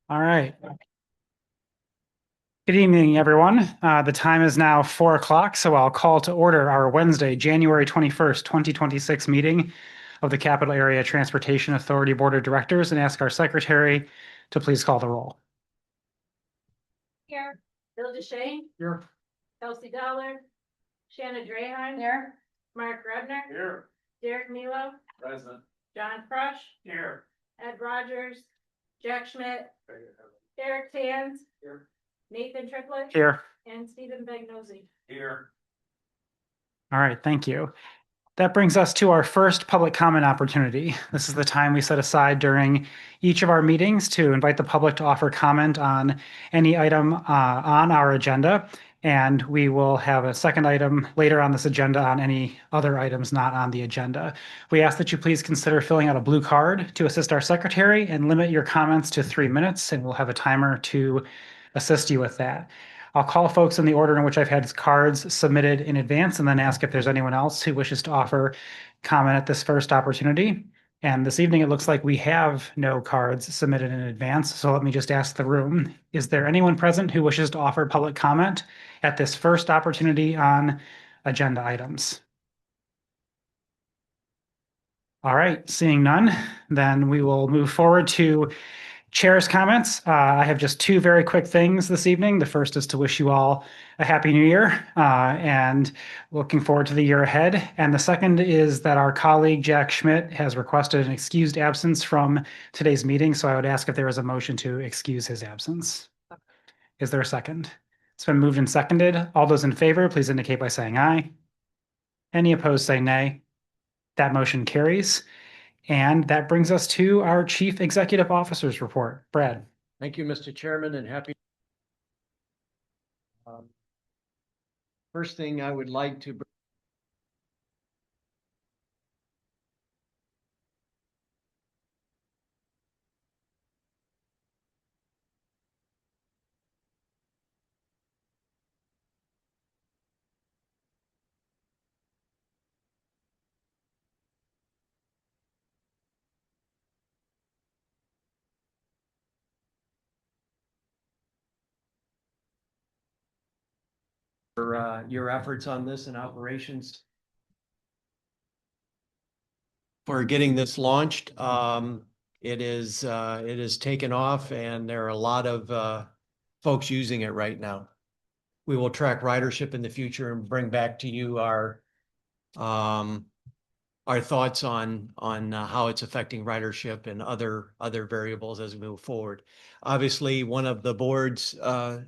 All right. Good evening, everyone. The time is now 4 o'clock, so I'll call to order our Wednesday, January 21st, 2026 meeting of the Capital Area Transportation Authority Board of Directors and ask our secretary to please call the roll. Here. Bill DeShane. Here. Kelsey Dollar. Shanna Drahan. Here. Mark Rudner. Here. Derek Milo. Present. John Crush. Here. Ed Rogers. Jack Schmidt. Eric Tanz. Here. Nathan Triplett. Here. And Stephen Bagnosi. Here. All right, thank you. That brings us to our first public comment opportunity. This is the time we set aside during each of our meetings to invite the public to offer comment on any item on our agenda. And we will have a second item later on this agenda on any other items not on the agenda. We ask that you please consider filling out a blue card to assist our secretary and limit your comments to 3 minutes, and we'll have a timer to assist you with that. I'll call folks in the order in which I've had cards submitted in advance and then ask if there's anyone else who wishes to offer comment at this first opportunity. And this evening, it looks like we have no cards submitted in advance. So let me just ask the room, is there anyone present who wishes to offer public comment at this first opportunity on agenda items? All right, seeing none, then we will move forward to Chair's comments. I have just two very quick things this evening. The first is to wish you all a happy new year and looking forward to the year ahead. And the second is that our colleague Jack Schmidt has requested an excused absence from today's meeting. So I would ask if there is a motion to excuse his absence. Is there a second? It's been moved and seconded. All those in favor, please indicate by saying aye. Any opposed, say nay. That motion carries. And that brings us to our Chief Executive Officer's report. Brad. Thank you, Mr. Chairman, and happy. First thing I would like to for your efforts on this and operations for getting this launched. It is taken off, and there are a lot of folks using it right now. We will track ridership in the future and bring back to you our thoughts on how it's affecting ridership and other variables as we move forward. Obviously, one of the board's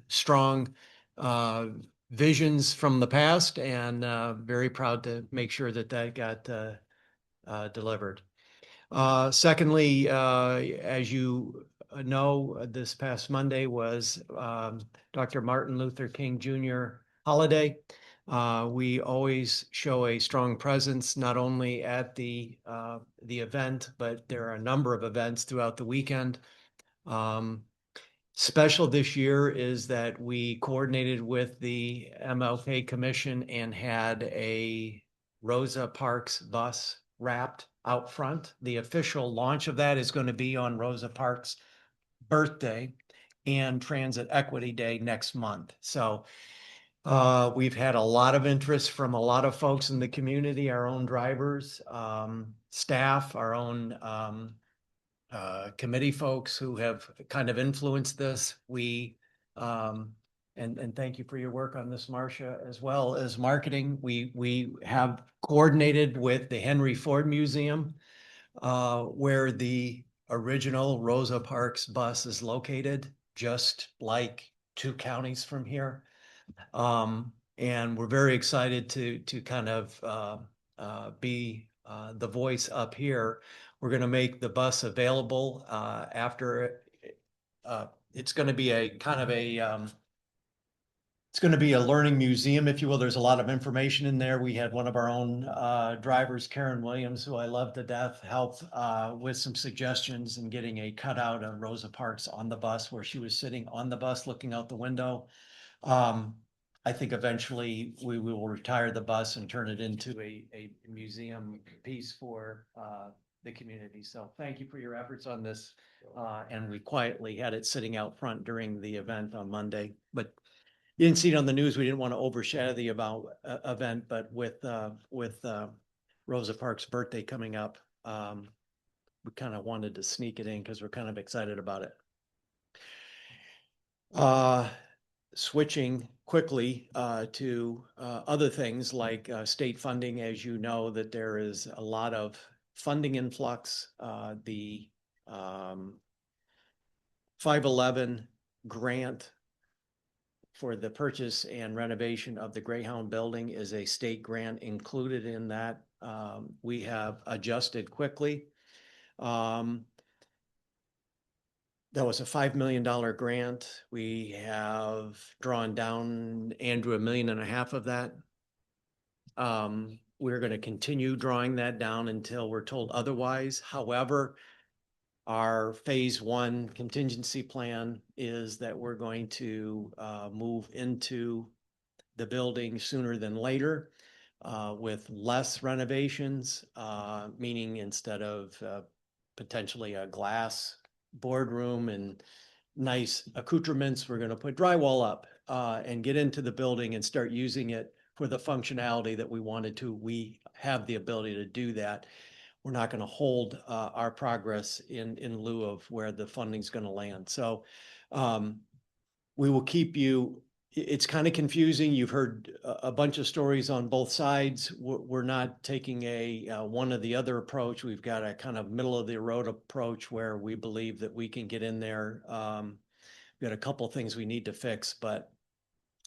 strong visions from the past, and very proud to make sure that got delivered. Secondly, as you know, this past Monday was Dr. Martin Luther King Jr. holiday. We always show a strong presence, not only at the event, but there are a number of events throughout the weekend. Special this year is that we coordinated with the MLK Commission and had a Rosa Parks bus wrapped out front. The official launch of that is going to be on Rosa Parks' birthday and Transit Equity Day next month. So we've had a lot of interest from a lot of folks in the community, our own drivers, staff, our own committee folks who have kind of influenced this. And thank you for your work on this, Marcia, as well as marketing. We have coordinated with the Henry Ford Museum, where the original Rosa Parks bus is located, just like 2 counties from here. And we're very excited to kind of be the voice up here. We're going to make the bus available after it's going to be a kind of a it's going to be a learning museum, if you will. There's a lot of information in there. We had one of our own drivers, Karen Williams, who I love to death, help with some suggestions and getting a cutout of Rosa Parks on the bus where she was sitting on the bus looking out the window. I think eventually we will retire the bus and turn it into a museum piece for the community. So thank you for your efforts on this. And we quietly had it sitting out front during the event on Monday, but you didn't see it on the news. We didn't want to overshadow the event, but with Rosa Parks' birthday coming up, we kind of wanted to sneak it in because we're kind of excited about it. Switching quickly to other things like state funding, as you know, that there is a lot of funding influx. The 511 grant for the purchase and renovation of the Greyhound building is a state grant included in that. We have adjusted quickly. That was a $5 million grant. We have drawn down, Andrew, $1.5 million of that. We're going to continue drawing that down until we're told otherwise. However, our phase one contingency plan is that we're going to move into the building sooner than later with less renovations, meaning instead of potentially a glass boardroom and nice accoutrements, we're going to put drywall up and get into the building and start using it for the functionality that we wanted to. We have the ability to do that. We're not going to hold our progress in lieu of where the funding's going to land. So we will keep you. It's kind of confusing. You've heard a bunch of stories on both sides. We're not taking a one or the other approach. We've got a kind of middle of the road approach where we believe that we can get in there. We've got a couple of things we need to fix, but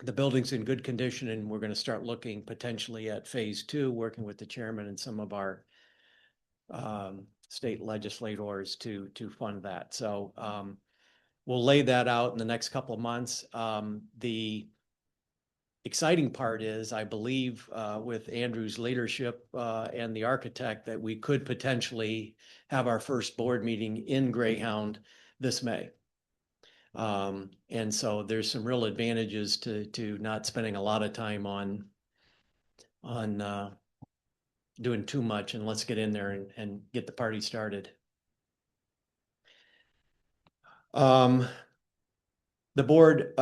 the building's in good condition, and we're going to start looking potentially at phase two, working with the chairman and some of our state legislators to fund that. So we'll lay that out in the next couple of months. The exciting part is, I believe, with Andrew's leadership and the architect, that we could potentially have our first board meeting in Greyhound this May. And so there's some real advantages to not spending a lot of time on doing too much, and let's get in there and get the party started. The board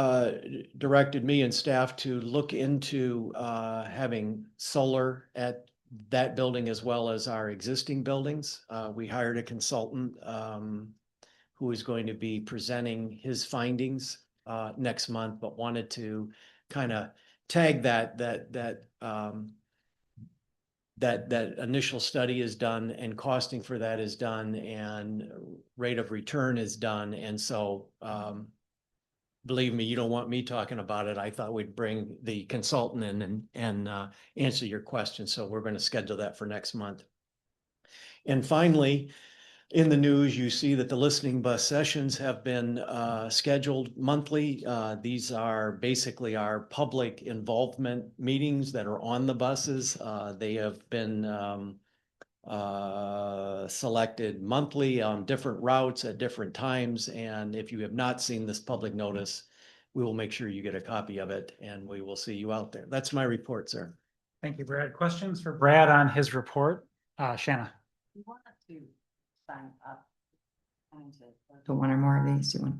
directed me and staff to look into having solar at that building as well as our existing buildings. We hired a consultant who is going to be presenting his findings next month, but wanted to kind of tag that initial study is done and costing for that is done and rate of return is done. And so believe me, you don't want me talking about it. I thought we'd bring the consultant in and answer your questions. So we're going to schedule that for next month. And finally, in the news, you see that the listening bus sessions have been scheduled monthly. These are basically our public involvement meetings that are on the buses. They have been selected monthly on different routes at different times. And if you have not seen this public notice, we will make sure you get a copy of it and we will see you out there. That's my report, sir. Thank you, Brad. Questions for Brad on his report? Shanna. You want to sign up to one or more of these? Do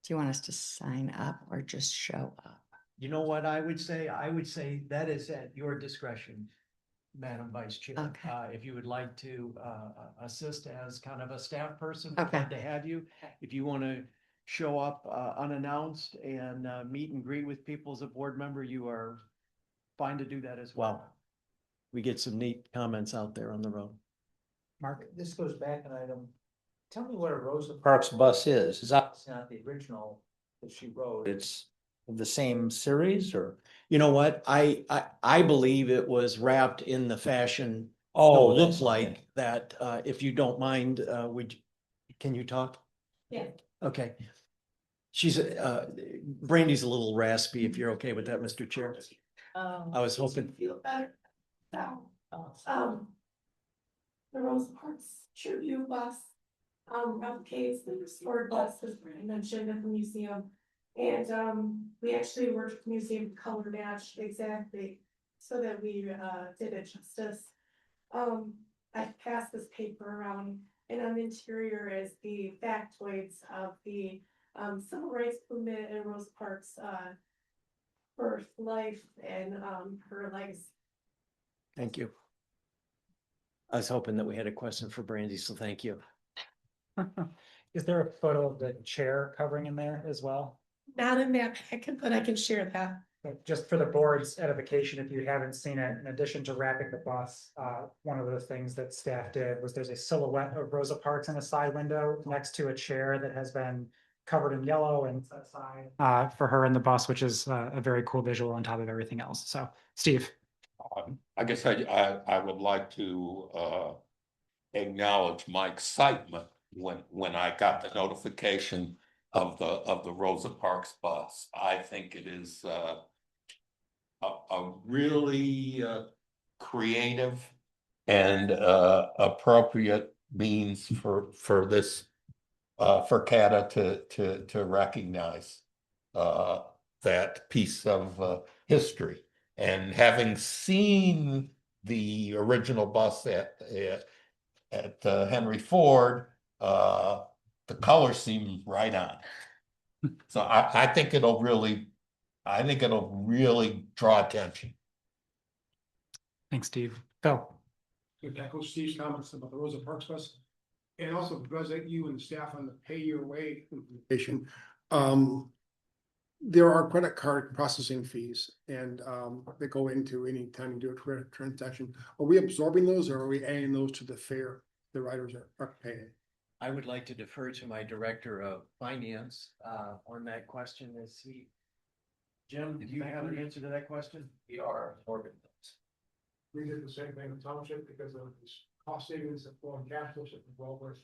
you want us to sign up or just show up? You know what I would say? I would say that is at your discretion, Madam Vice Chair. Okay. If you would like to assist as kind of a staff person, Okay. glad to have you. Okay. If you want to show up unannounced and meet and greet with people as a board member, you are fine to do that as well. We get some neat comments out there on the road. Mark? This goes back an item. Tell me what a Rosa Parks bus is. It's obviously not the original that she wrote. It's the same series, or? You know what? I believe it was wrapped in the fashion. Oh, Looks that's like okay. that. If you don't mind, can you talk? Yeah. Okay. She's Brandy's a little raspy. If you're okay with that, Mr. Chair. I was hoping. Feel better now. The Rosa Parks tribute bus, replicates the restored bus, as Brandon mentioned at the museum. And we actually worked with the museum to color match exactly so that we did it justice. I passed this paper around, and on the interior is the factoids of the civil rights movement and Rosa Parks' birth, life, and her legacy. Thank you. I was hoping that we had a question for Brandy, so thank you. Is there a photo of the chair covering in there as well? Not in that packet, but I can share that. But just for the board's edification, if you haven't seen it, in addition to wrapping the bus, one of the things that staff did was there's a silhouette of Rosa Parks in a side window next to a chair that has been covered in yellow and set aside for her in the bus, which is a very cool visual on top of everything else. So, Steve. I guess I would like to acknowledge my excitement when I got the notification of the Rosa Parks bus. I think it is a really creative and appropriate means for this for CATA to recognize that piece of history. And having seen the original bus at Henry Ford, the color seems right on. So I think it'll really draw attention. Thanks, Steve. Phil. To echo Steve's comments about the Rosa Parks bus. And also congratulate you and the staff on the pay your way implementation. There are credit card processing fees and that go into any time you do a credit transaction. Are we absorbing those or are we adding those to the fare the riders are paying? I would like to defer to my director of finance on that question. Is he? Jim, do you have an answer to that question? We are absorbing those. We did the same thing in township because of this cost savings that form cashless as well as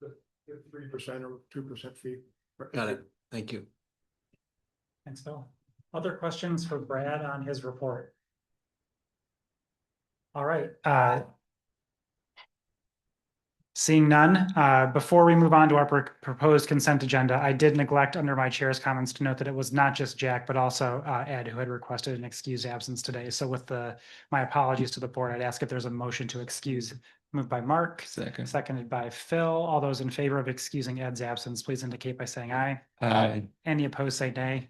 the 3% or 2% fee. Got it. Thank you. Thanks, Phil. Other questions for Brad on his report? All right. Seeing none, before we move on to our proposed consent agenda, I did neglect under my chair's comments to note that it was not just Jack, but also Ed who had requested an excused absence today. So with my apologies to the board, I'd ask if there's a motion to excuse. Moved by Mark, seconded by Phil. All those in favor of excusing Ed's absence, please indicate by saying aye. Aye. Any opposed, say nay.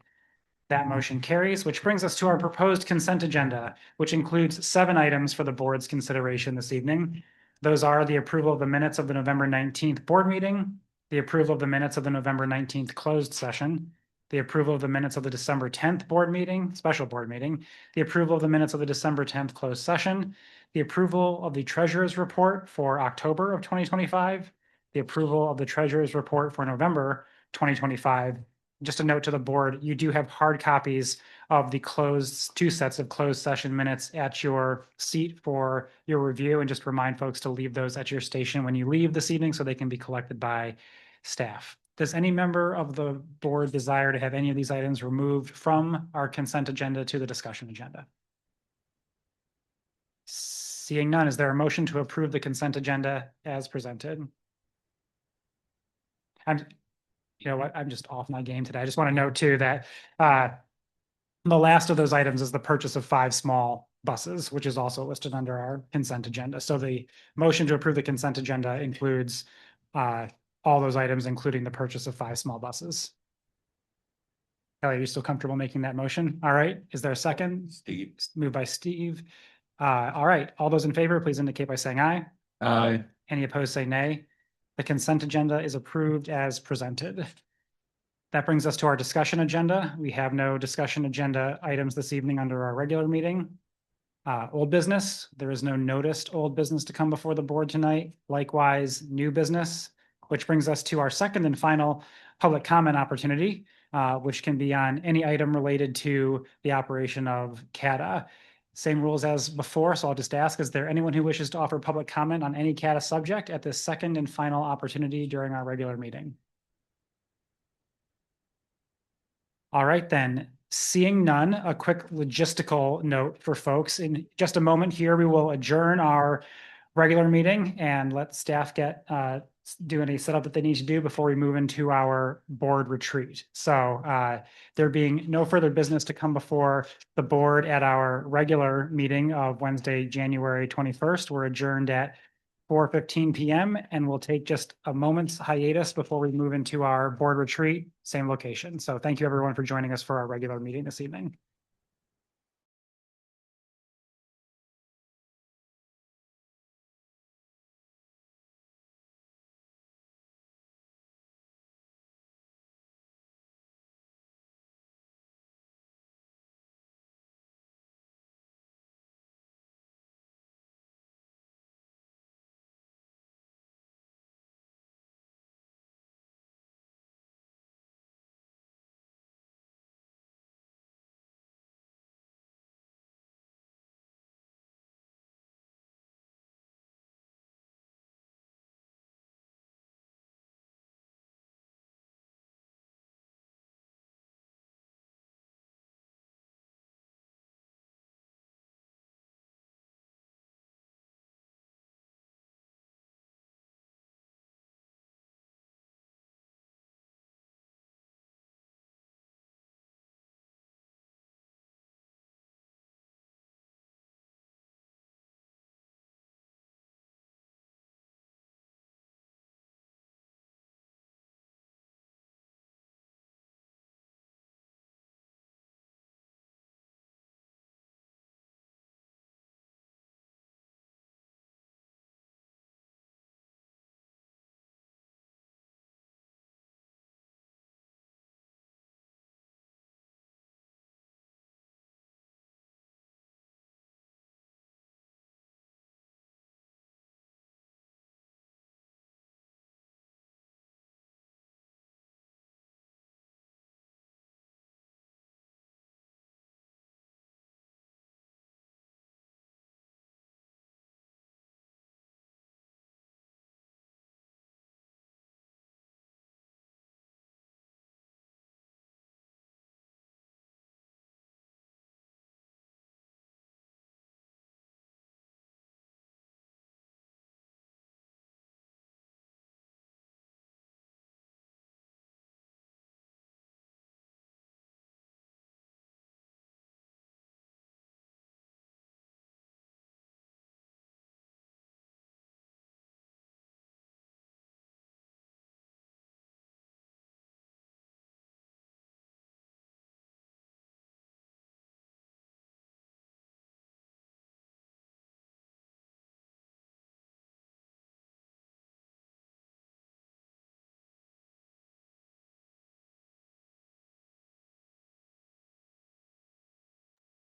That motion carries, which brings us to our proposed consent agenda, which includes 7 items for the board's consideration this evening. Those are the approval of the minutes of the November 19th board meeting, the approval of the minutes of the November 19th closed session, the approval of the minutes of the December 10th board meeting, special board meeting, the approval of the minutes of the December 10th closed session, the approval of the treasurer's report for October of 2025, the approval of the treasurer's report for November 2025. Just a note to the board, you do have hard copies of the 2 sets of closed session minutes at your seat for your review, and just remind folks to leave those at your station when you leave this evening so they can be collected by staff. Does any member of the board desire to have any of these items removed from our consent agenda to the discussion agenda? Seeing none, is there a motion to approve the consent agenda as presented? You know what, I'm just off my game today. I just want to note too that the last of those items is the purchase of 5 small buses, which is also listed under our consent agenda. So the motion to approve the consent agenda includes all those items, including the purchase of 5 small buses. Kelly, are you still comfortable making that motion? All right. Is there a second? Steve. Moved by Steve. All right. All those in favor, please indicate by saying aye. Aye. Any opposed, say nay. The consent agenda is approved as presented. That brings us to our discussion agenda. We have no discussion agenda items this evening under our regular meeting. Old business, there is no noticed old business to come before the board tonight. Likewise, new business, which brings us to our second and final public comment opportunity, which can be on any item related to the operation of CATA. Same rules as before, so I'll just ask, is there anyone who wishes to offer public comment on any CATA subject at this second and final opportunity during our regular meeting? All right, then, seeing none, a quick logistical note for folks. In just a moment here, we will adjourn our regular meeting and let staff get do any setup that they need to do before we move into our board retreat. So there being no further business to come before the board at our regular meeting of Wednesday, January 21st, we're adjourned at 4:15 PM, and we'll take just a moment's hiatus before we move into our board retreat, same location. So thank you everyone for joining us for our regular meeting this evening.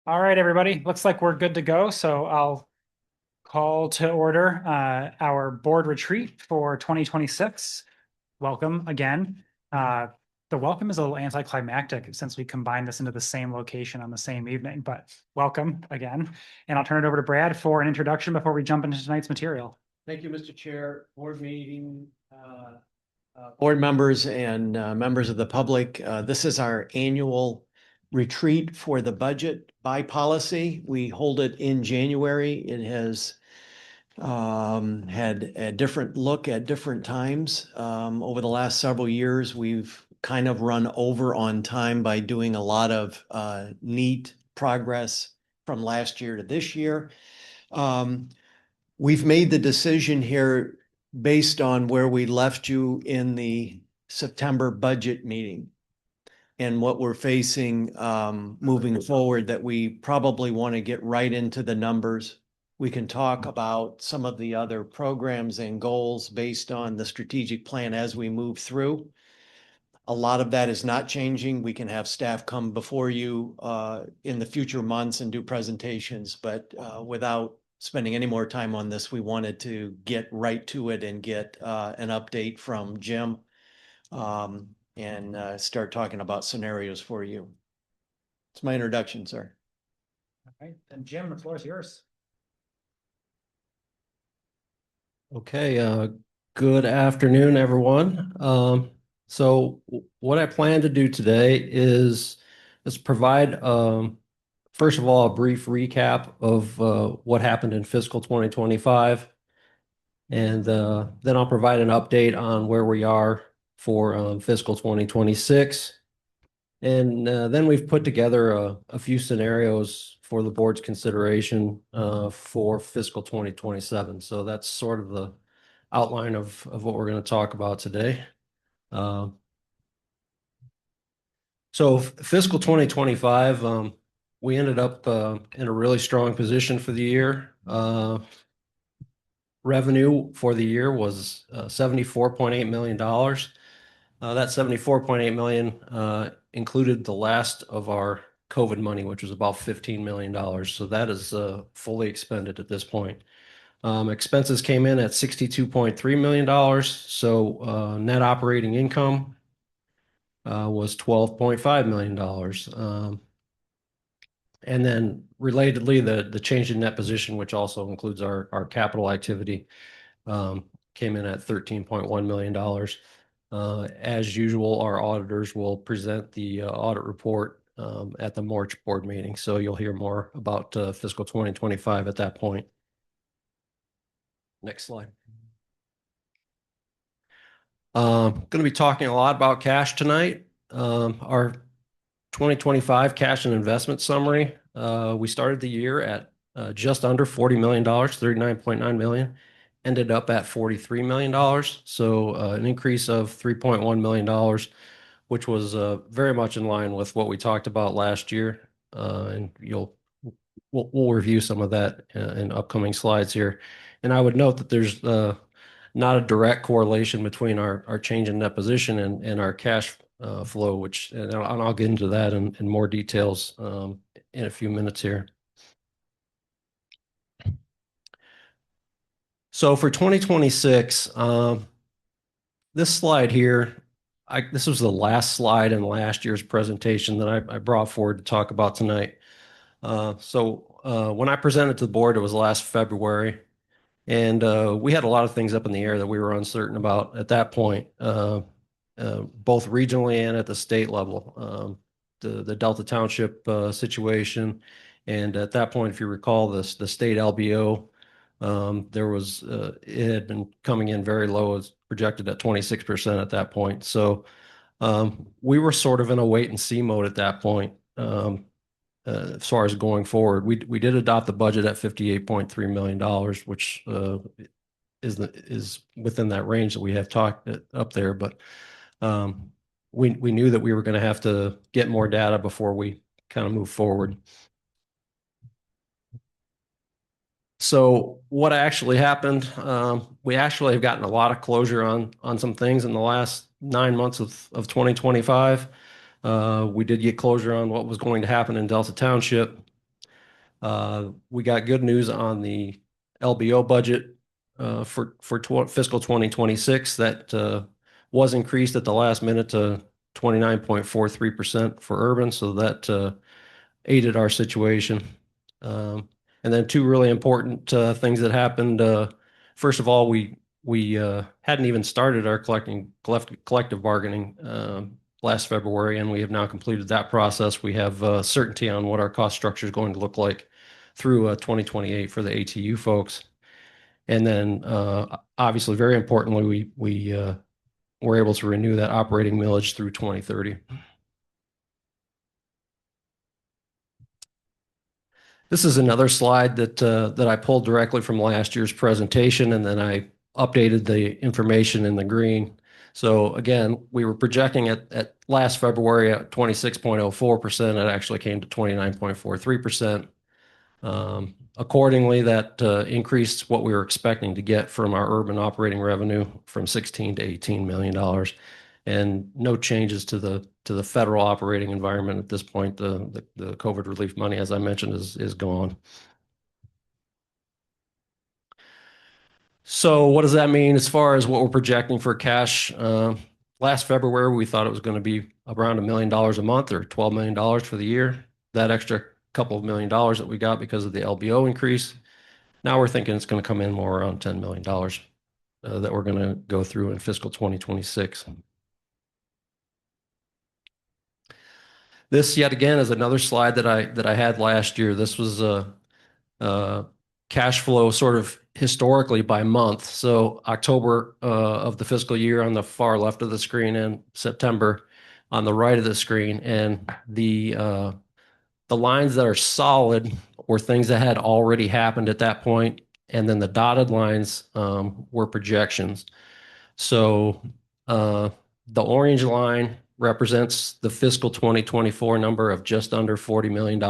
All right, everybody, looks like we're good to go. So I'll call to order our board retreat for 2026. Welcome again. The welcome is a little anticlimactic since we combined this into the same location on the same evening, but welcome again. And I'll turn it over to Brad for an introduction before we jump into tonight's material. Thank you, Mr. Chair, board members and members of the public. This is our annual retreat for the budget by policy. We hold it in January. It has had a different look at different times. Over the last several years, we've kind of run over on time by doing a lot of neat progress from last year to this year. We've made the decision here based on where we left you in the September budget meeting and what we're facing moving forward, that we probably want to get right into the numbers. We can talk about some of the other programs and goals based on the strategic plan as we move through. A lot of that is not changing. We can have staff come before you in the future months and do presentations, but without spending any more time on this, we wanted to get right to it and get an update from Jim and start talking about scenarios for you. It's my introduction, sir. All right, then Jim, the floor is yours. Okay, good afternoon, everyone. So what I plan to do today is provide, first of all, a brief recap of what happened in fiscal 2025. And then I'll provide an update on where we are for fiscal 2026. And then we've put together a few scenarios for the board's consideration for fiscal 2027. So that's sort of the outline of what we're going to talk about today. So fiscal 2025, we ended up in a really strong position for the year. Revenue for the year was $74.8 million. That $74.8 million included the last of our COVID money, which was about $15 million. So that is fully expended at this point. Expenses came in at $62.3 million. So net operating income was $12.5 million. And then relatedly, the change in net position, which also includes our capital activity, came in at $13.1 million. As usual, our auditors will present the audit report at the March board meeting. So you'll hear more about fiscal 2025 at that point. Next slide. Going to be talking a lot about cash tonight. Our 2025 cash and investment summary. We started the year at just under $40 million, $39.9 million, ended up at $43 million. So an increase of $3.1 million, which was very much in line with what we talked about last year. And we'll review some of that in upcoming slides here. And I would note that there's not a direct correlation between our change in net position and our cash flow, and I'll get into that in more details in a few minutes here. So for 2026, this slide here, this was the last slide in last year's presentation that I brought forward to talk about tonight. So when I presented to the board, it was last February. And we had a lot of things up in the air that we were uncertain about at that point, both regionally and at the state level. The Delta Township situation. And at that point, if you recall, the state LBO, it had been coming in very low, as projected at 26% at that point. So we were sort of in a wait and see mode at that point. As far as going forward, we did adopt the budget at $58.3 million, which is within that range that we have talked up there. But we knew that we were going to have to get more data before we kind of move forward. So what actually happened? We actually have gotten a lot of closure on some things in the last 9 months of 2025. We did get closure on what was going to happen in Delta Township. We got good news on the LBO budget for fiscal 2026 that was increased at the last minute to 29.43% for urban. So that aided our situation. And then two really important things that happened. First of all, we hadn't even started our collective bargaining last February, and we have now completed that process. We have certainty on what our cost structure is going to look like through 2028 for the ATU folks. And then, obviously, very importantly, we were able to renew that operating millage through 2030. This is another slide that I pulled directly from last year's presentation, and then I updated the information in the green. So again, we were projecting at last February at 26.04%. It actually came to 29.43%. Accordingly, that increased what we were expecting to get from our urban operating revenue from $16 to $18 million. And no changes to the federal operating environment at this point. The COVID relief money, as I mentioned, is gone. So what does that mean as far as what we're projecting for cash? Last February, we thought it was going to be around $1 million a month or $12 million for the year. That extra couple of $1 million that we got because of the LBO increase. Now we're thinking it's going to come in more around $10 million that we're going to go through in fiscal 2026. This yet again is another slide that I had last year. This was cash flow sort of historically by month. So October of the fiscal year on the far left of the screen and September on the right of the screen. And the lines that are solid were things that had already happened at that point. And then the dotted lines were projections. So the orange line represents the fiscal 2024 number of just under $40 million.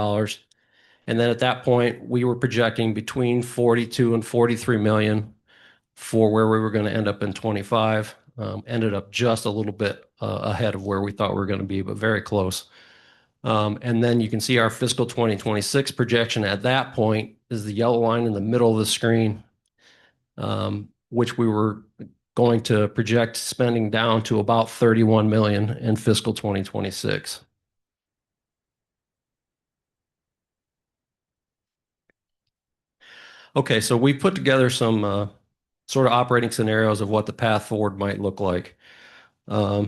And then at that point, we were projecting between 42 and 43 million for where we were going to end up in 25. Ended up just a little bit ahead of where we thought we were going to be, but very close. And then you can see our fiscal 2026 projection at that point is the yellow line in the middle of the screen, which we were going to project spending down to about 31 million in fiscal 2026. Okay, so we put together some sort of operating scenarios of what the path forward might look like. A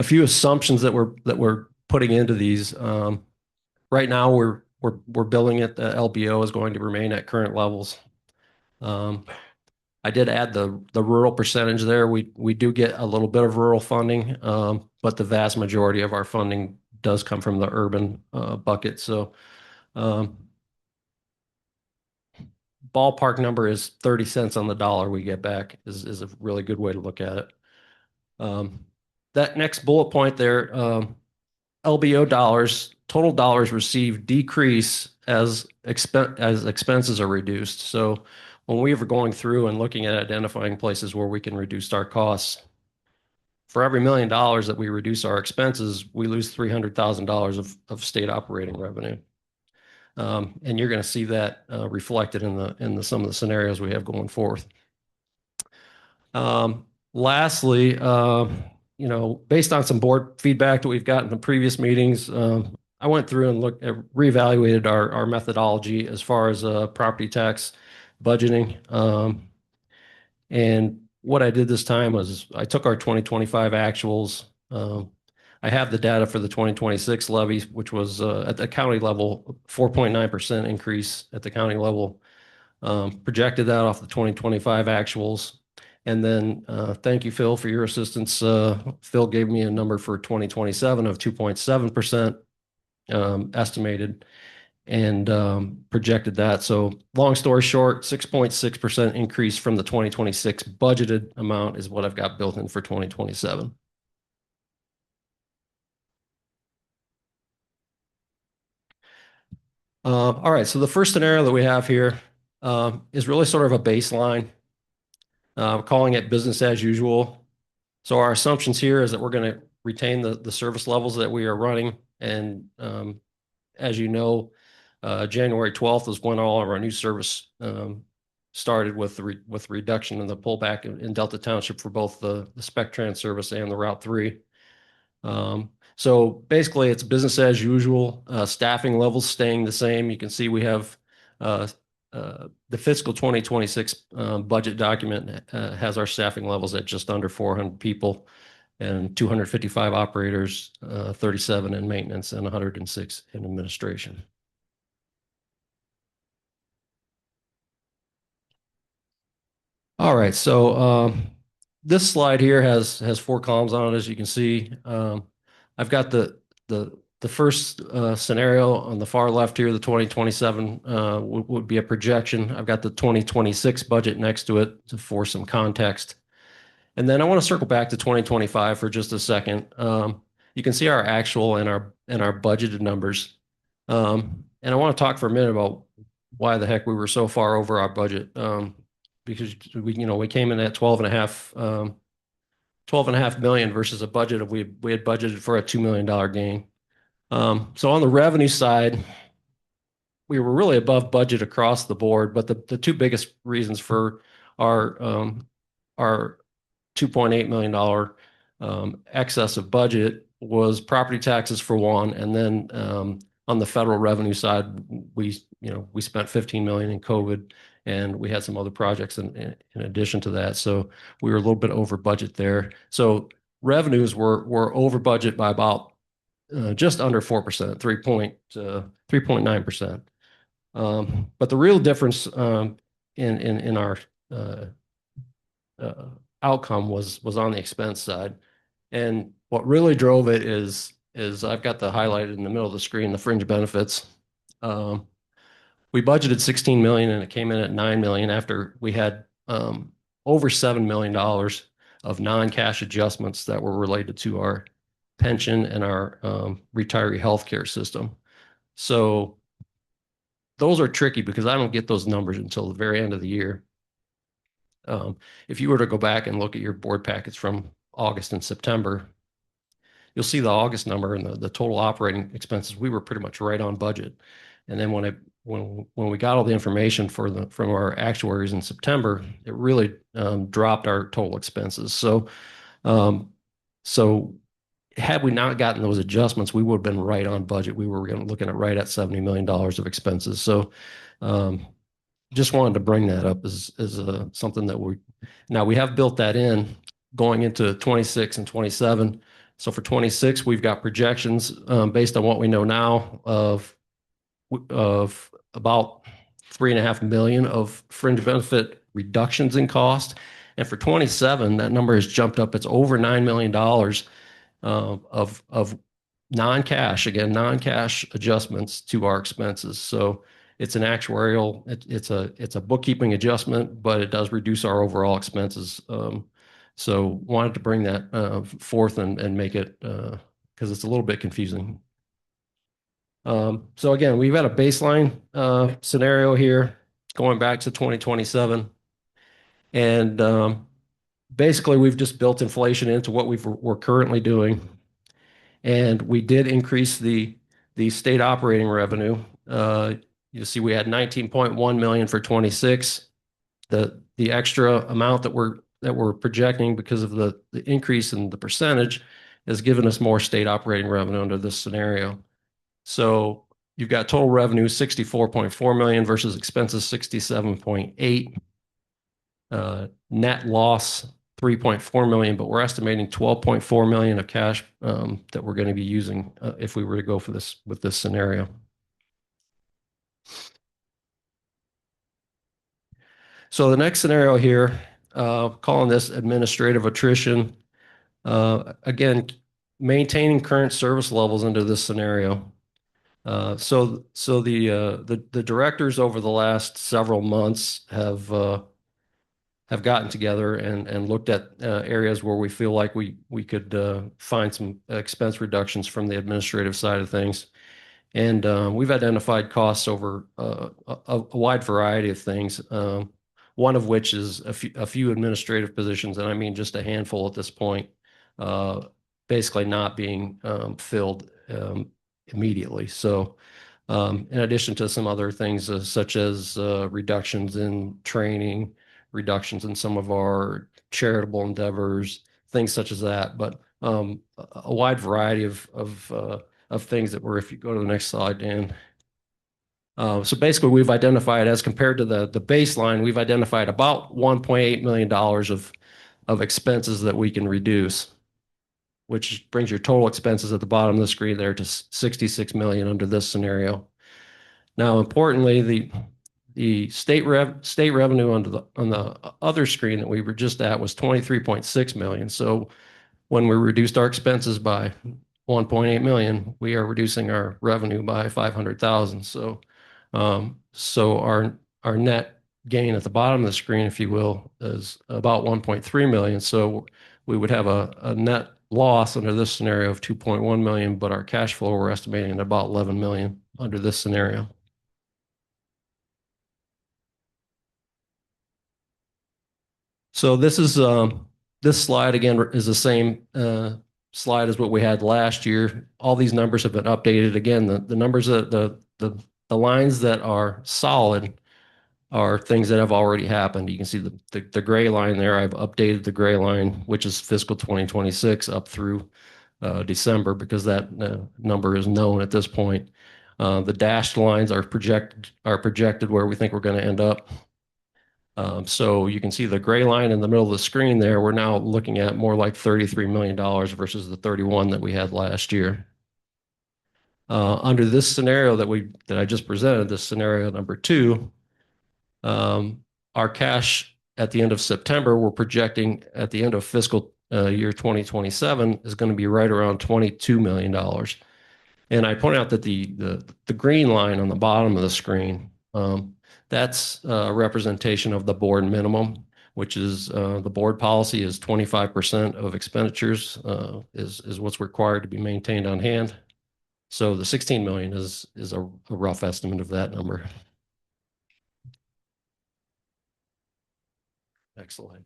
few assumptions that we're putting into these. Right now, we're billing it. The LBO is going to remain at current levels. I did add the rural percentage there. We do get a little bit of rural funding, but the vast majority of our funding does come from the urban bucket. So ballpark number is 30 cents on the dollar we get back is a really good way to look at it. That next bullet point there, LBO dollars, total dollars received decrease as expenses are reduced. So when we were going through and looking at identifying places where we can reduce our costs, for every $1 million that we reduce our expenses, we lose $300,000 of state operating revenue. And you're going to see that reflected in some of the scenarios we have going forth. Lastly, based on some board feedback that we've gotten in previous meetings, I went through and reevaluated our methodology as far as property tax budgeting. And what I did this time was I took our 2025 actuals. I have the data for the 2026 levies, which was at the county level, 4.9% increase at the county level. Projected that off the 2025 actuals. And then thank you, Phil, for your assistance. Phil gave me a number for 2027 of 2.7% estimated and projected that. So long story short, 6.6% increase from the 2026 budgeted amount is what I've got built in for 2027. All right, so the first scenario that we have here is really sort of a baseline. We're calling it business as usual. So our assumptions here is that we're going to retain the service levels that we are running. And as you know, January 12th is when all of our new service started with reduction in the pullback in Delta Township for both the SpecTrans service and the Route 3. So basically, it's business as usual. Staffing levels staying the same. You can see we have the fiscal 2026 budget document has our staffing levels at just under 400 people and 255 operators, 37 in maintenance, and 106 in administration. All right, so this slide here has 4 columns on it, as you can see. I've got the first scenario on the far left here, the 2027 would be a projection. I've got the 2026 budget next to it for some context. And then I want to circle back to 2025 for just a second. You can see our actual and our budgeted numbers. And I want to talk for a minute about why the heck we were so far over our budget. Because we came in at 12.5 million versus a budget of we had budgeted for a $2 million gain. So on the revenue side, we were really above budget across the board, but the 2 biggest reasons for our $2.8 million excess of budget was property taxes for one, and then on the federal revenue side, we spent 15 million in COVID, and we had some other projects in addition to that. So we were a little bit over budget there. So revenues were over budget by about just under 4%, 3.9%. But the real difference in our outcome was on the expense side. And what really drove it is I've got the highlighted in the middle of the screen, the fringe benefits. We budgeted 16 million and it came in at 9 million after we had over $7 million of non-cash adjustments that were related to our pension and our retiree healthcare system. So those are tricky because I don't get those numbers until the very end of the year. If you were to go back and look at your board packets from August and September, you'll see the August number and the total operating expenses. We were pretty much right on budget. And then when we got all the information from our actuaries in September, it really dropped our total expenses. So had we not gotten those adjustments, we would have been right on budget. We were looking at right at $70 million of expenses. So just wanted to bring that up as something that we have built that in going into 26 and 27. So for 26, we've got projections based on what we know now of about 3.5 million of fringe benefit reductions in cost. And for 27, that number has jumped up. It's over $9 million of non-cash adjustments to our expenses. So it's an actuarial, it's a bookkeeping adjustment, but it does reduce our overall expenses. So wanted to bring that forth and make it because it's a little bit confusing. So again, we've got a baseline scenario here going back to 2027. And basically, we've just built inflation into what we're currently doing. And we did increase the state operating revenue. You'll see we had 19.1 million for 26. The extra amount that we're projecting because of the increase in the percentage has given us more state operating revenue under this scenario. So you've got total revenue 64.4 million versus expenses 67.8. Net loss 3.4 million, but we're estimating 12.4 million of cash that we're going to be using if we were to go for this with this scenario. So the next scenario here, calling this administrative attrition, again, maintaining current service levels under this scenario. So the directors over the last several months have gotten together and looked at areas where we feel like we could find some expense reductions from the administrative side of things. And we've identified costs over a wide variety of things, one of which is a few administrative positions, and I mean just a handful at this point, basically not being filled immediately. So in addition to some other things such as reductions in training, reductions in some of our charitable endeavors, things such as that, but a wide variety of things that were, if you go to the next slide, Dan. So basically we've identified, as compared to the baseline, we've identified about $1.8 million of expenses that we can reduce, which brings your total expenses at the bottom of the screen there to 66 million under this scenario. Now, importantly, the state revenue on the other screen that we were just at was 23.6 million. So when we reduced our expenses by 1.8 million, we are reducing our revenue by 500,000. So our net gain at the bottom of the screen, if you will, is about 1.3 million. So we would have a net loss under this scenario of 2.1 million, but our cash flow we're estimating at about 11 million under this scenario. So this slide again is the same slide as what we had last year. All these numbers have been updated. Again, the numbers the lines that are solid are things that have already happened. You can see the gray line there. I've updated the gray line, which is fiscal 2026 up through December, because that number is known at this point. The dashed lines are projected where we think we're going to end up. So you can see the gray line in the middle of the screen there. We're now looking at more like $33 million versus the 31 that we had last year. Under this scenario that I just presented, this scenario number 2, our cash at the end of September, we're projecting at the end of fiscal year 2027 is going to be right around $22 million. And I point out that the green line on the bottom of the screen, that's a representation of the board minimum, which is the board policy is 25% of expenditures is what's required to be maintained on hand. So the 16 million is a rough estimate of that number. Excellent.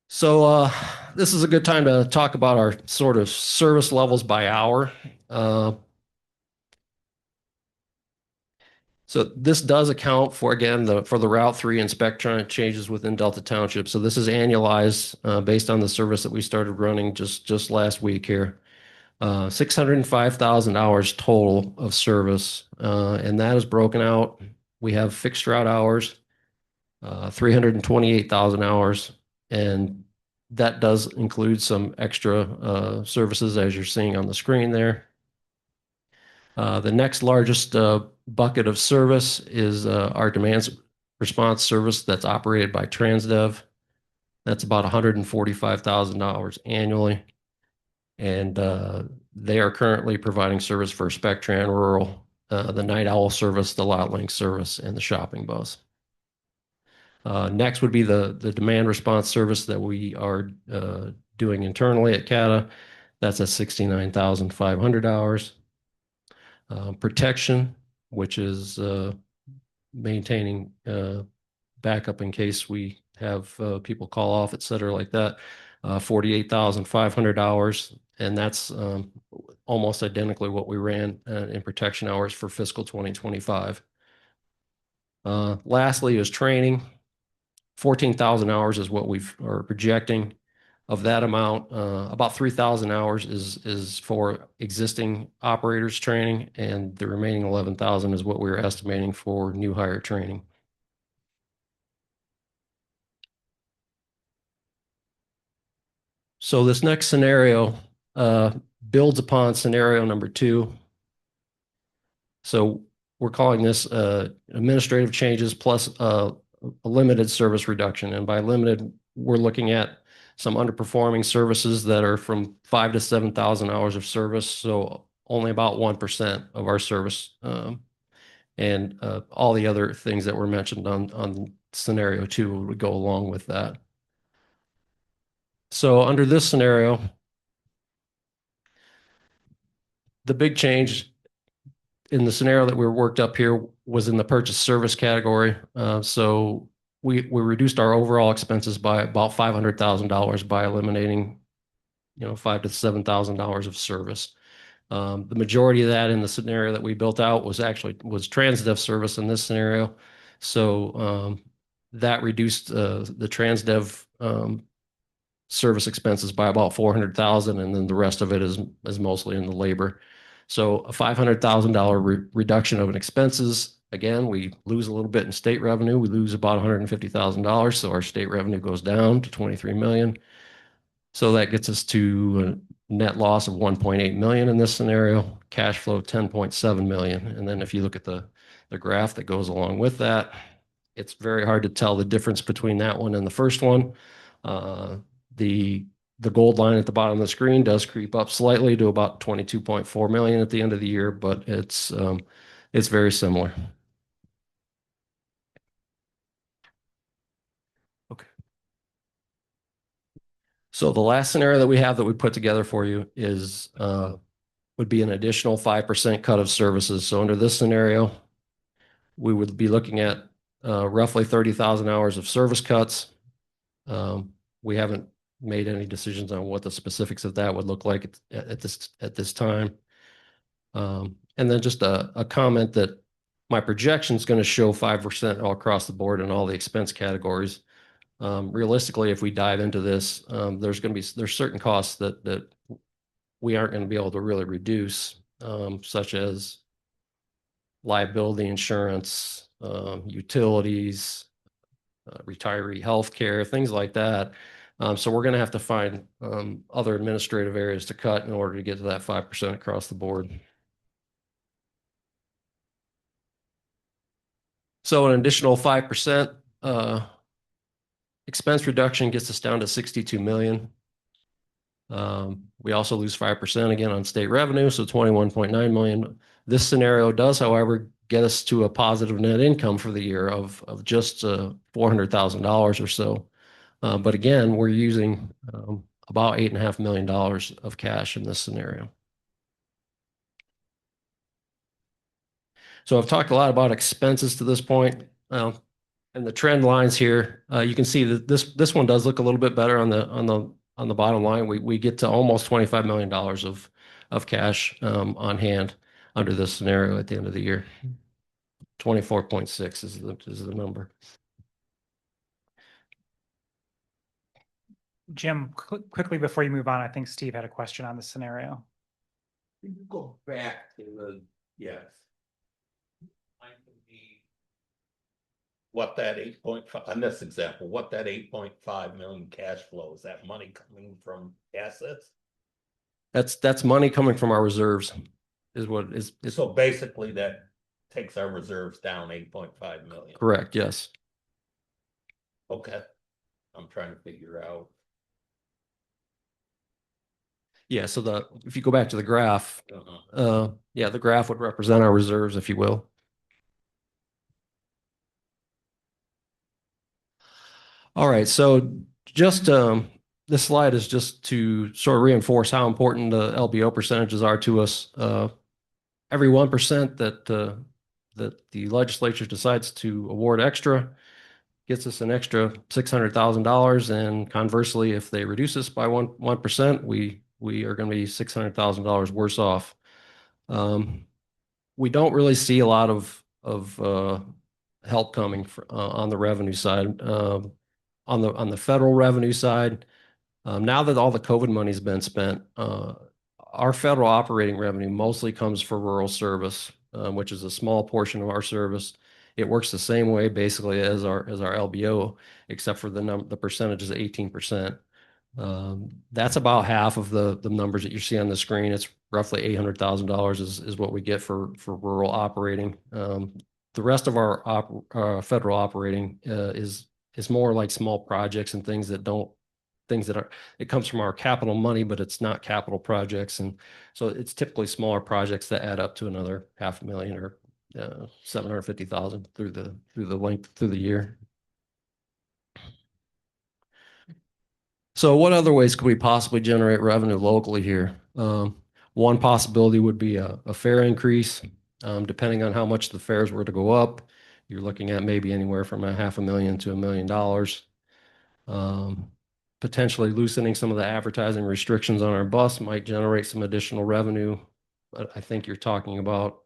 So this is a good time to talk about our sort of service levels by hour. So this does account for, again, for the Route 3 inspectronic changes within Delta Township. So this is annualized based on the service that we started running just last week here. 605,000 hours total of service, and that is broken out. We have fixed route hours, 328,000 hours, and that does include some extra services as you're seeing on the screen there. The next largest bucket of service is our demand response service that's operated by Transdev. That's about 145,000 hours annually. And they are currently providing service for Spectran Rural, the Night Owl service, the LotLink service, and the shopping bus. Next would be the demand response service that we are doing internally at CATA. That's at 69,500 hours. Protection, which is maintaining backup in case we have people call off, et cetera, like that. 48,500 hours, and that's almost identically what we ran in protection hours for fiscal 2025. Lastly is training. 14,000 hours is what we are projecting. Of that amount, about 3,000 hours is for existing operators training, and the remaining 11,000 is what we're estimating for new hire training. So this next scenario builds upon scenario number 2. So we're calling this administrative changes plus a limited service reduction. And by limited, we're looking at some underperforming services that are from 5,000 to 7,000 hours of service. So only about 1% of our service, and all the other things that were mentioned on scenario 2 would go along with that. So under this scenario, the big change in the scenario that we worked up here was in the purchase service category. So we reduced our overall expenses by about $500,000 by eliminating, 5,000 to 7,000 hours of service. The majority of that in the scenario that we built out was Transdev service in this scenario. So that reduced the Transdev service expenses by about 400,000, and then the rest of it is mostly in the labor. So a $500,000 reduction of an expenses. Again, we lose a little bit in state revenue. We lose about $150,000, so our state revenue goes down to 23 million. So that gets us to a net loss of 1.8 million in this scenario. Cash flow 10.7 million. And then if you look at the graph that goes along with that, it's very hard to tell the difference between that one and the first one. The gold line at the bottom of the screen does creep up slightly to about 22.4 million at the end of the year, but it's very similar. Okay. So the last scenario that we have that we put together for you is would be an additional 5% cut of services. So under this scenario, we would be looking at roughly 30,000 hours of service cuts. We haven't made any decisions on what the specifics of that would look like at this time. And then just a comment that my projection is going to show 5% all across the board in all the expense categories. Realistically, if we dive into this, there's certain costs that we aren't going to be able to really reduce, such as liability insurance, utilities, retiree health care, things like that. So we're going to have to find other administrative areas to cut in order to get to that 5% across the board. So an additional 5% expense reduction gets us down to 62 million. We also lose 5% again on state revenue, so 21.9 million. This scenario does, however, get us to a positive net income for the year of just $400,000 or so. But again, we're using about $8.5 million of cash in this scenario. So I've talked a lot about expenses to this point. And the trend lines here, you can see that this one does look a little bit better on the bottom line. We get to almost $25 million of cash on hand under this scenario at the end of the year. 24.6 is the number. Jim, quickly before you move on, I think Steve had a question on this scenario. Can you go back to the, yes. What that 8.5, on this example, what that 8.5 million cash flow, is that money coming from assets? That's money coming from our reserves is what is. So basically that takes our reserves down 8.5 million. Correct, yes. Okay. I'm trying to figure out. Yeah, so if you go back to the graph, yeah, the graph would represent our reserves, if you will. All right, so just this slide is just to sort of reinforce how important the LBO percentages are to us. Every 1% that the legislature decides to award extra gets us an extra $600,000, and conversely, if they reduce us by 1%, we are going to be $600,000 worse off. We don't really see a lot of help coming on the revenue side. On the federal revenue side, now that all the COVID money has been spent, our federal operating revenue mostly comes for rural service, which is a small portion of our service. It works the same way basically as our LBO, except for the percentage is 18%. That's about half of the numbers that you see on the screen. It's roughly $800,000 is what we get for rural operating. The rest of our federal operating is more like small projects and things that it comes from our capital money, but it's not capital projects. And so it's typically smaller projects that add up to another $500,000 or $750,000 through the year. So what other ways could we possibly generate revenue locally here? One possibility would be a fare increase. Depending on how much the fares were to go up, you're looking at maybe anywhere from $500,000 to $1 million. Potentially loosening some of the advertising restrictions on our bus might generate some additional revenue, but I think you're talking about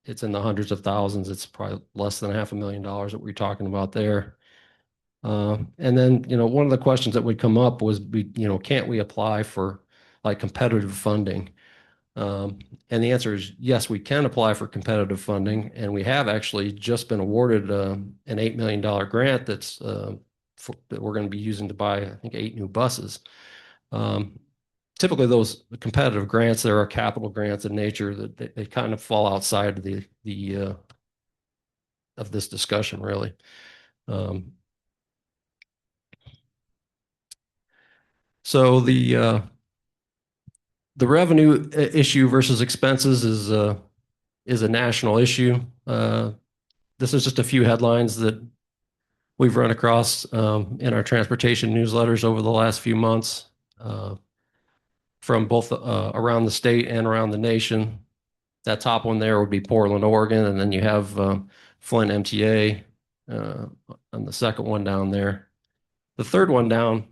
it's in the hundreds of thousands. It's probably less than $500,000 that we're talking about there. And then, one of the questions that would come up was, can't we apply for like competitive funding? And the answer is yes, we can apply for competitive funding, and we have actually just been awarded an $8 million grant that we're going to be using to buy, I think, 8 new buses. Typically, those competitive grants, there are capital grants in nature that they kind of fall outside of this discussion, really. So the revenue issue versus expenses is a national issue. This is just a few headlines that we've run across in our transportation newsletters over the last few months from both around the state and around the nation. That top one there would be Portland, Oregon, and then you have Flint MTA on the second one down there. The third one down,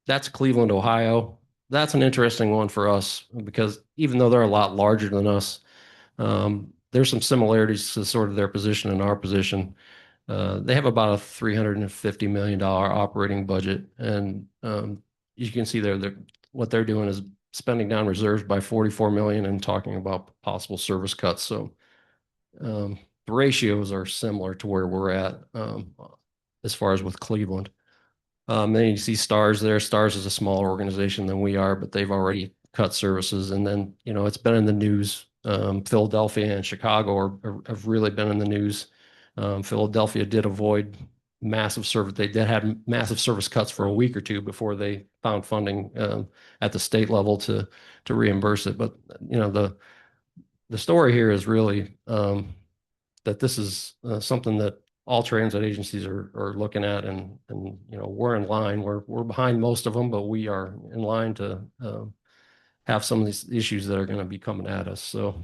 that's Cleveland, Ohio. That's an interesting one for us because even though they're a lot larger than us, there's some similarities to sort of their position and our position. They have about a $350 million operating budget, and you can see there what they're doing is spending down reserves by $44 million and talking about possible service cuts. So the ratios are similar to where we're at as far as with Cleveland. Then you see Stars there. Stars is a smaller organization than we are, but they've already cut services. And then, it's been in the news. Philadelphia and Chicago have really been in the news. Philadelphia did avoid massive service. They did have massive service cuts for a week or two before they found funding at the state level to reimburse it. But, the story here is really that this is something that all transit agencies are looking at, and we're in line. We're behind most of them, but we are in line to have some of these issues that are going to be coming at us. So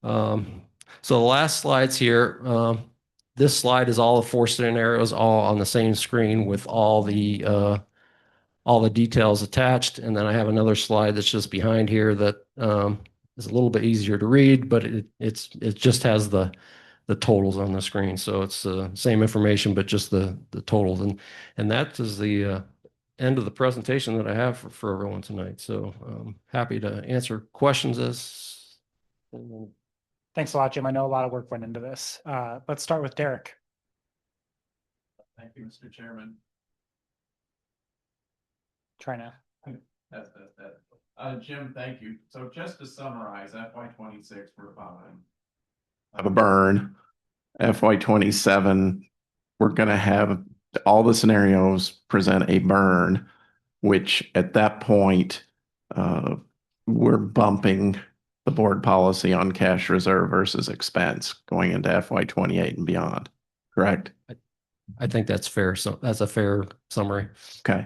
the last slides here. This slide is all the 4 scenarios all on the same screen with all the details attached. And then I have another slide that's just behind here that is a little bit easier to read, but it just has the totals on the screen. So it's the same information, but just the totals. And that is the end of the presentation that I have for everyone tonight. So happy to answer questions as. Thanks a lot, Jim. I know a lot of work went into this. Let's start with Derek. Thank you, Mr. Chairman. Try now. Jim, thank you. So just to summarize, FY26, we're fine. Have a burn. FY27, we're going to have all the scenarios present a burn, which at that point, we're bumping the board policy on cash reserve versus expense going into FY28 and beyond. Correct? I think that's fair. So that's a fair summary. Okay.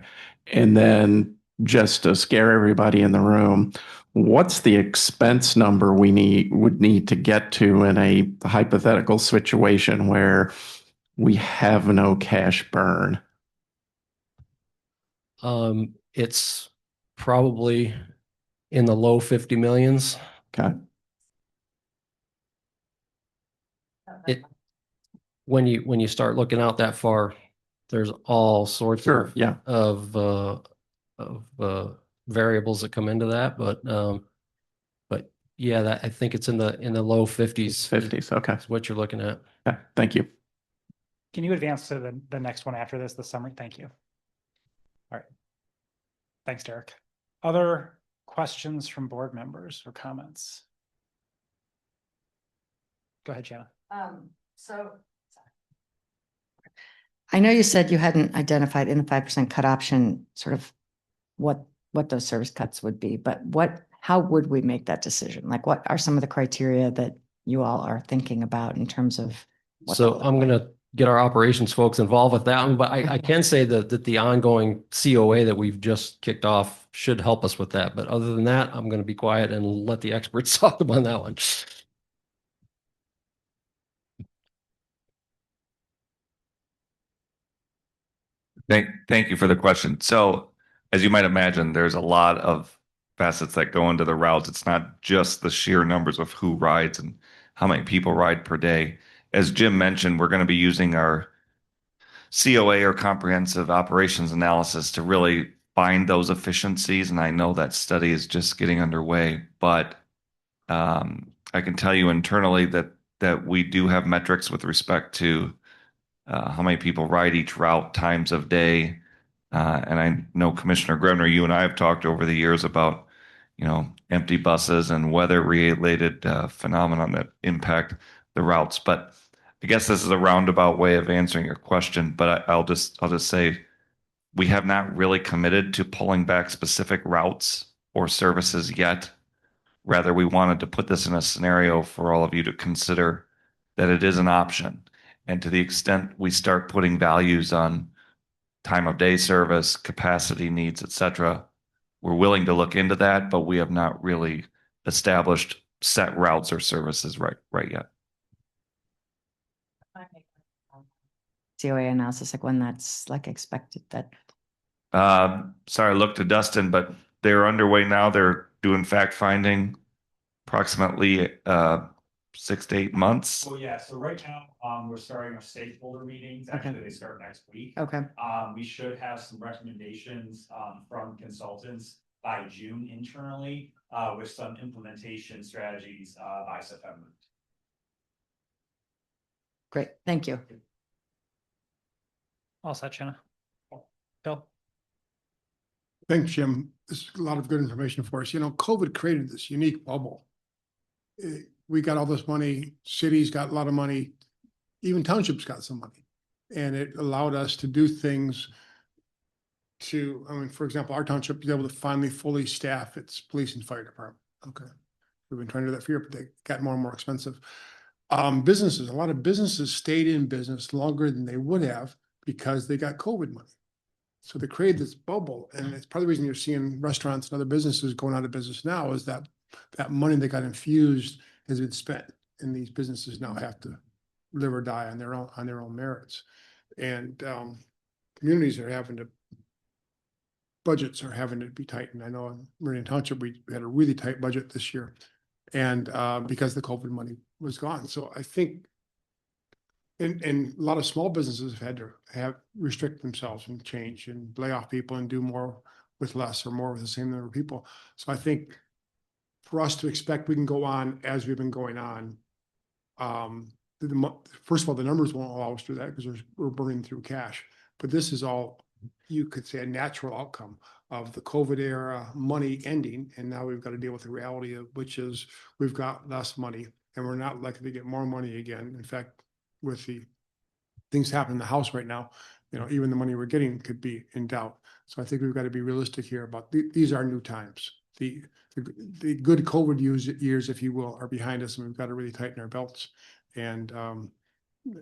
And then just to scare everybody in the room, what's the expense number we would need to get to in a hypothetical situation where we have no cash burn? It's probably in the low 50 millions. Okay. When you start looking out that far, there's all sorts Sure, yeah. of variables that come into that, but yeah, I think it's in the low 50s. 50s, okay. Is what you're looking at. Okay, thank you. Can you advance to the next one after this, the summary? Thank you. All right. Thanks, Derek. Other questions from board members or comments? Go ahead, Jana. I know you said you hadn't identified in the 5% cut option sort of what those service cuts would be, but how would we make that decision? Like, what are some of the criteria that you all are thinking about in terms of? So I'm going to get our operations folks involved with that one, but I can say that the ongoing COA that we've just kicked off should help us with that. But other than that, I'm going to be quiet and let the experts talk about that one. Thank you for the question. So as you might imagine, there's a lot of facets that go into the routes. It's not just the sheer numbers of who rides and how many people ride per day. As Jim mentioned, we're going to be using our COA or comprehensive operations analysis to really find those efficiencies. And I know that study is just getting underway, but I can tell you internally that we do have metrics with respect to how many people ride each route, times of day. And I know Commissioner Grevner, you and I have talked over the years about, empty buses and weather-related phenomenon that impact the routes. But I guess this is a roundabout way of answering your question. But I'll just say we have not really committed to pulling back specific routes or services yet. Rather, we wanted to put this in a scenario for all of you to consider that it is an option. And to the extent we start putting values on time of day service, capacity needs, et cetera, we're willing to look into that, but we have not really established set routes or services right yet. COA analysis, like when that's like expected that. Sorry, I looked to Dustin, but they're underway now. They're doing fact finding approximately 6 to 8 months. Well, yeah, so right now, we're starting our stakeholder meetings. Actually, they start next week. Okay. We should have some recommendations from consultants by June internally, with some implementation strategies by September. Great, thank you. All set, Jenna. Bill? Thanks, Jim. This is a lot of good information for us. You know, COVID created this unique bubble. We got all this money, cities got a lot of money, even townships got some money. And it allowed us to do things to, I mean, for example, our township was able to finally fully staff its police and fire department. Okay. We've been trying to do that for years, but they got more and more expensive. Businesses, a lot of businesses stayed in business longer than they would have because they got COVID money. So they created this bubble, and it's part of the reason you're seeing restaurants and other businesses going out of business now is that that money that got infused has been spent, and these businesses now have to live or die on their own merits. And communities are having to, budgets are having to be tightened. I know in Meridian Township, we had a really tight budget this year, and because the COVID money was gone. So I think, and a lot of small businesses have had to restrict themselves and change and lay off people and do more with less or more with the same number of people. So I think for us to expect we can go on as we've been going on, first of all, the numbers won't allow us to do that because we're burning through cash. But this is all, you could say, a natural outcome of the COVID era money ending. And now we've got to deal with the reality of which is we've got less money and we're not likely to get more money again. In fact, with the things happening in the House right now, you know, even the money we're getting could be in doubt. So I think we've got to be realistic here about these are new times. The good COVID years, if you will, are behind us, and we've got to really tighten our belts and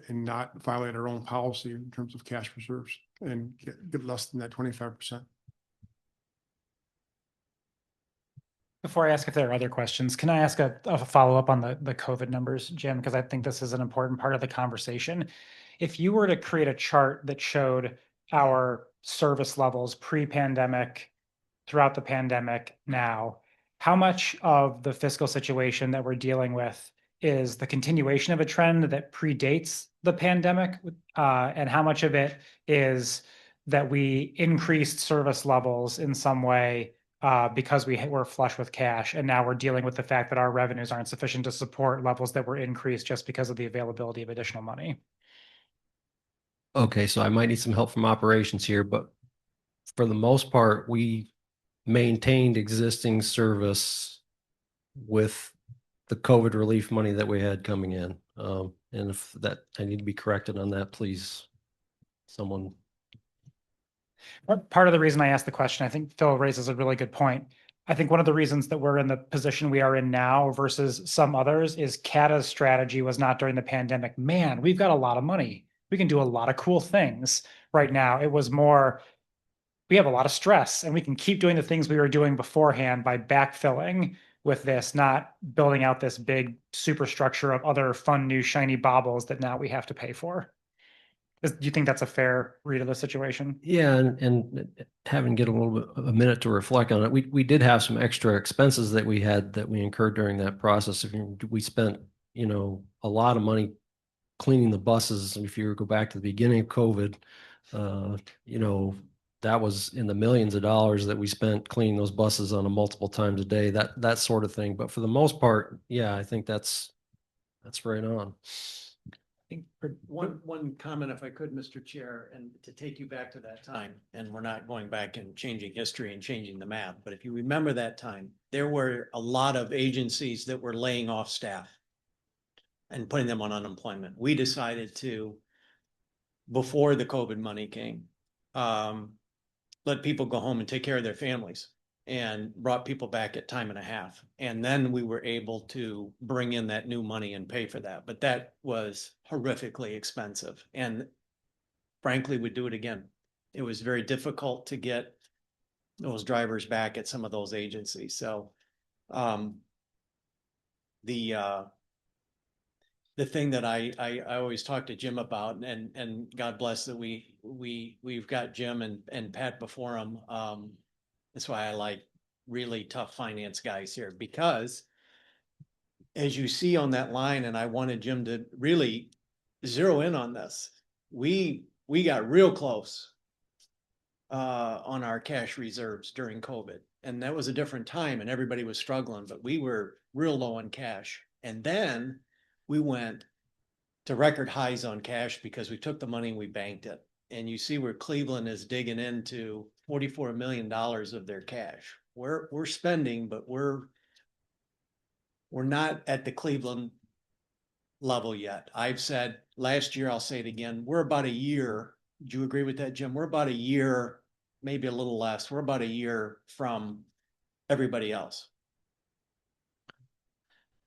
not violate our own policy in terms of cash reserves and get less than that 25%. Before I ask if there are other questions, can I ask a follow-up on the COVID numbers, Jim? Because I think this is an important part of the conversation. If you were to create a chart that showed our service levels pre-pandemic, throughout the pandemic now, how much of the fiscal situation that we're dealing with is the continuation of a trend that predates the pandemic? And how much of it is that we increased service levels in some way because we were flush with cash, and now we're dealing with the fact that our revenues aren't sufficient to support levels that were increased just because of the availability of additional money? Okay, so I might need some help from operations here, but for the most part, we maintained existing service with the COVID relief money that we had coming in. And if that, I need to be corrected on that, please, someone. Part of the reason I asked the question, I think Phil raises a really good point. I think one of the reasons that we're in the position we are in now versus some others is CATA's strategy was not during the pandemic. Man, we've got a lot of money. We can do a lot of cool things right now. It was more, we have a lot of stress and we can keep doing the things we were doing beforehand by backfilling with this, not building out this big superstructure of other fun, new, shiny baubles that now we have to pay for. Do you think that's a fair read of the situation? Yeah, and having get a little bit a minute to reflect on it, we did have some extra expenses that we incurred during that process. We spent, you know, a lot of money cleaning the buses. If you go back to the beginning of COVID, you know, that was in the millions of dollars that we spent cleaning those buses on a multiple times a day, that sort of thing. But for the most part, yeah, I think that's right on. One comment, if I could, Mr. Chair, and to take you back to that time, and we're not going back and changing history and changing the map, but if you remember that time, there were a lot of agencies that were laying off staff and putting them on unemployment. We decided to, before the COVID money came, let people go home and take care of their families, and brought people back at time and a half. And then we were able to bring in that new money and pay for that. But that was horrifically expensive. And frankly, we'd do it again. It was very difficult to get those drivers back at some of those agencies. So the thing that I always talk to Jim about, and God bless that we've got Jim and Pat before him. That's why I like really tough finance guys here, because as you see on that line, and I wanted Jim to really zero in on this, we got real close on our cash reserves during COVID. And that was a different time and everybody was struggling, but we were real low on cash. And then we went to record highs on cash because we took the money and we banked it. and you see where Cleveland is digging into $44 million of their cash. We're spending, but we're not at the Cleveland level yet. I've said last year, I'll say it again, we're about a year. Do you agree with that, Jim? We're about a year, maybe a little less. We're about a year from everybody else.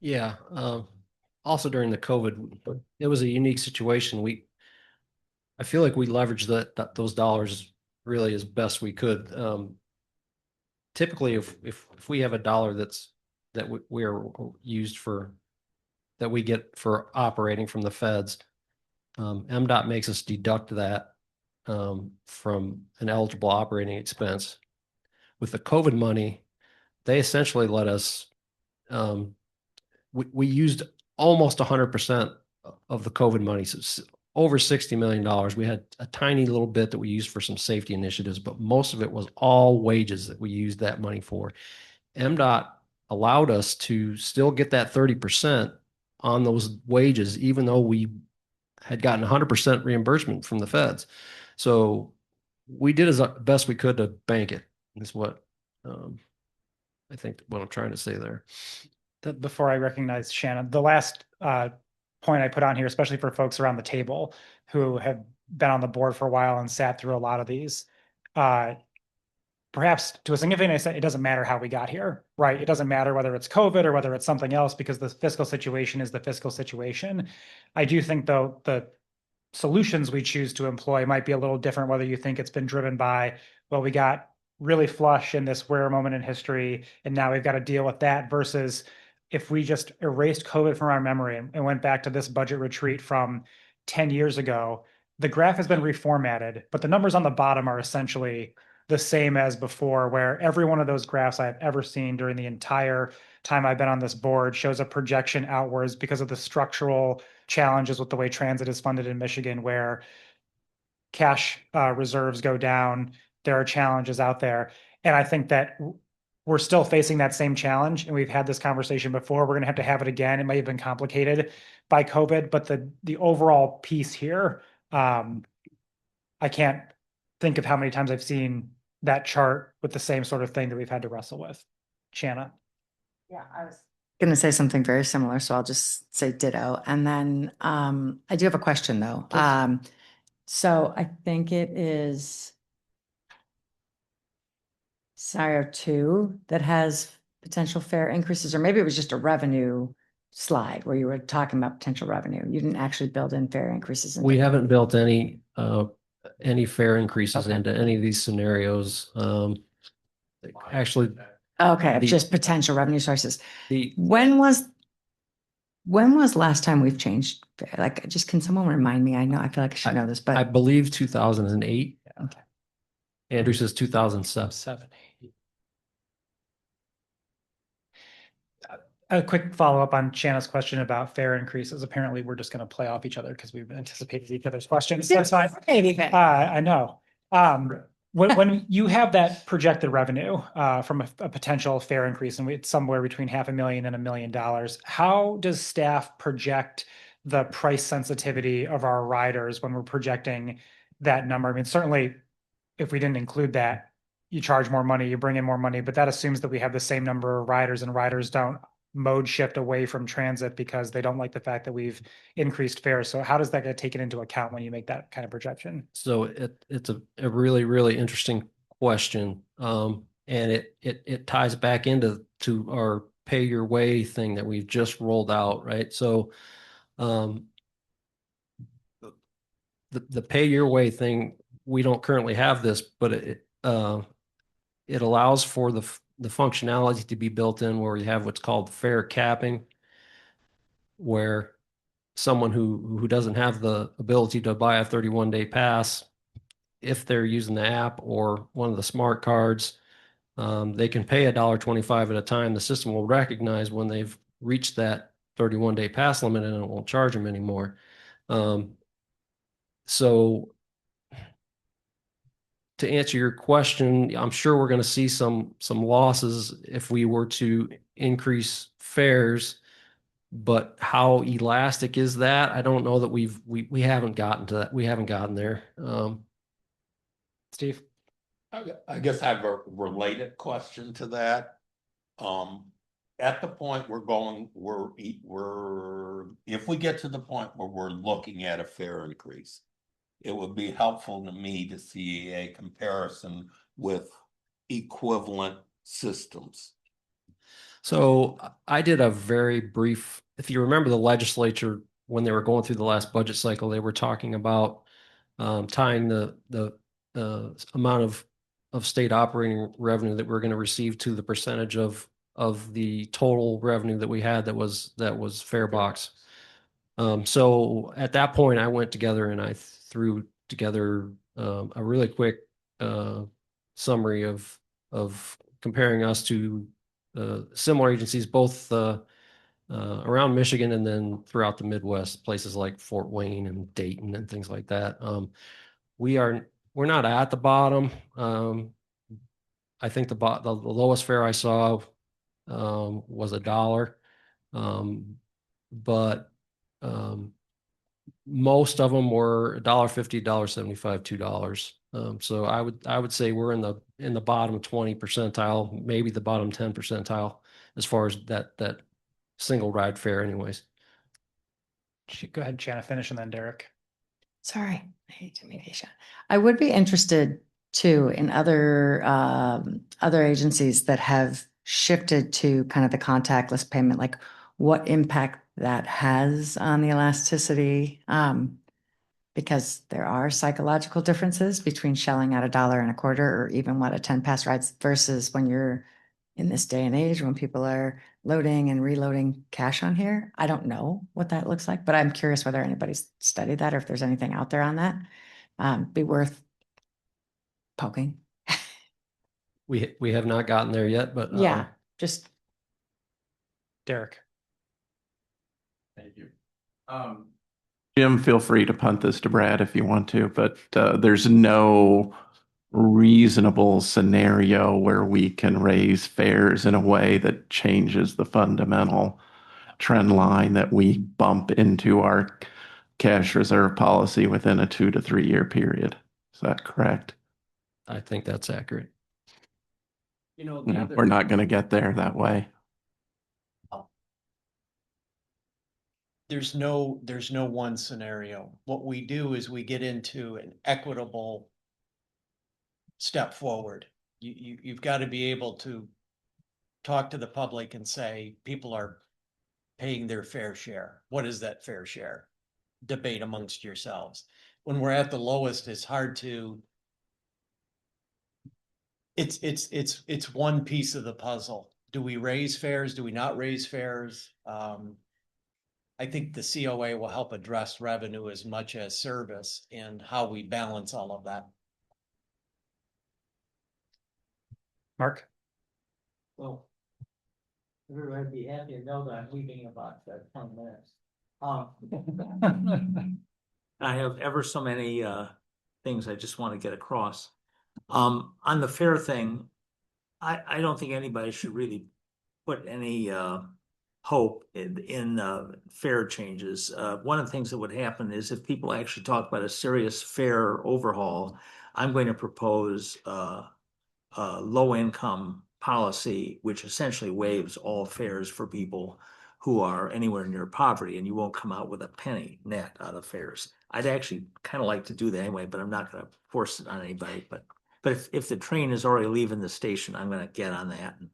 Yeah. Also during the COVID, it was a unique situation. I feel like we leveraged those dollars really as best we could. Typically, if we have a dollar that we are used for, that we get for operating from the feds, MDOT makes us deduct that from an eligible operating expense. With the COVID money, they essentially let us, we used almost 100% of the COVID money. So over $60 million. We had a tiny little bit that we used for some safety initiatives, but most of it was all wages that we used that money for. MDOT allowed us to still get that 30% on those wages, even though we had gotten 100% reimbursement from the feds. So we did as best we could to bank it. Is what I think what I'm trying to say there. Before I recognize Shannon, the last point I put on here, especially for folks around the table who have been on the board for a while and sat through a lot of these, perhaps to a significant extent, it doesn't matter how we got here, right? It doesn't matter whether it's COVID or whether it's something else, because the fiscal situation is the fiscal situation. I do think, though, the solutions we choose to employ might be a little different, whether you think it's been driven by, well, we got really flush in this rare moment in history, and now we've got to deal with that, versus if we just erased COVID from our memory and went back to this budget retreat from 10 years ago, the graph has been reformatted, but the numbers on the bottom are essentially the same as before, where every one of those graphs I've ever seen during the entire time I've been on this board shows a projection outwards because of the structural challenges with the way transit is funded in Michigan, where cash reserves go down. There are challenges out there. And I think that we're still facing that same challenge. And we've had this conversation before. We're going to have it again. It may have been complicated by COVID, but the overall piece here, I can't think of how many times I've seen that chart with the same sort of thing that we've had to wrestle with. Shanna. Yeah, I was going to say something very similar, so I'll just say ditto. And then I do have a question though. So I think it is SIRE 2 that has potential fare increases, or maybe it was just a revenue slide where you were talking about potential revenue. You didn't actually build in fare increases. We haven't built any fare increases Okay. into any of these scenarios. Actually, Okay, just potential revenue sources. the When was last time we've changed? Like, just can someone remind me? I know, I feel like I should know this, I but believe 2008. Okay. Andrew says 2007. A quick follow-up on Shanna's question about fare increases. Apparently, we're just going to play off each other because we've anticipated each other's questions. That's fine. I know. When you have that projected revenue from a potential fare increase, and it's somewhere between $500,000 and $1 million, how does staff project the price sensitivity of our riders when we're projecting that number? I mean, certainly, if we didn't include that, you charge more money, you bring in more money, but that assumes that we have the same number of riders, and riders don't mode shift away from transit because they don't like the fact that we've increased fares. So how does that get taken into account when you make that kind of projection? So it's a really, really interesting question. And it ties back into our pay your way thing that we've just rolled out, right? So the pay your way thing, we don't currently have this, but it allows for the functionality to be built in where you have what's called fare capping, where someone who doesn't have the ability to buy a 31-day pass, if they're using the app or one of the smart cards, they can pay $1.25 at a time. The system will recognize when they've reached that 31-day pass limit and it won't charge them anymore. So to answer your question, I'm sure we're going to see some losses if we were to increase fares, but how elastic is that? I don't know that we haven't gotten to that. We haven't gotten there. Steve? I guess I have a related question to that. At the point we're going, if we get to the point where we're looking at a fare increase, it would be helpful to me to see a comparison with equivalent systems. So I did a very brief, if you remember the legislature, when they were going through the last budget cycle, they were talking about tying the amount of state operating revenue that we're going to receive to the percentage of the total revenue that we had that was fare box. So at that point, I went together and I threw together a really quick summary of comparing us to similar agencies, both around Michigan and then throughout the Midwest, places like Fort Wayne and Dayton and things like that. We're not at the bottom. I think the lowest fare I saw was $1. But most of them were $1.50, $1.75, $2. So I would say we're in the bottom 20 percentile, maybe the bottom 10 percentile as far as that single ride fare anyways. Go ahead, Shanna, finish, and then Derek. Sorry, I hate to make a shot. I would be interested too in other agencies that have shifted to kind of the contactless payment, like what impact that has on the elasticity. Because there are psychological differences between shelling out $1.25 or even what a 10 pass rides versus when you're in this day and age when people are loading and reloading cash on here. I don't know what that looks like, but I'm curious whether anybody's studied that or if there's anything out there on that. Be worth poking. We have not gotten there yet, but Yeah, just Derek. Thank you. Jim, feel free to punt this to Brad if you want to, but there's no reasonable scenario where we can raise fares in a way that changes the fundamental trend line that we bump into our cash reserve policy within a 2 to 3 year period. Is that correct? I think that's accurate. You know, Yeah, we're not going to get there that way. there's no one scenario. What we do is we get into an equitable step forward. You've got to be able to talk to the public and say, people are paying their fair share. What is that fair share? Debate amongst yourselves. When we're at the lowest, it's hard to, it's one piece of the puzzle. Do we raise fares? Do we not raise fares? I think the COA will help address revenue as much as service and how we balance all of that. Mark? Well, everybody be happy to know that I'm leaving in about 10 minutes. I have ever so many things I just want to get across. On the fare thing, I don't think anybody should really put any hope in fare changes. One of the things that would happen is if people actually talk about a serious fare overhaul, I'm going to propose low income policy, which essentially waives all fares for people who are anywhere near poverty, and you won't come out with a penny net out of fares. I'd actually kind of like to do that anyway, but I'm not going to force it on anybody. But if the train is already leaving the station, I'm going to get on that. And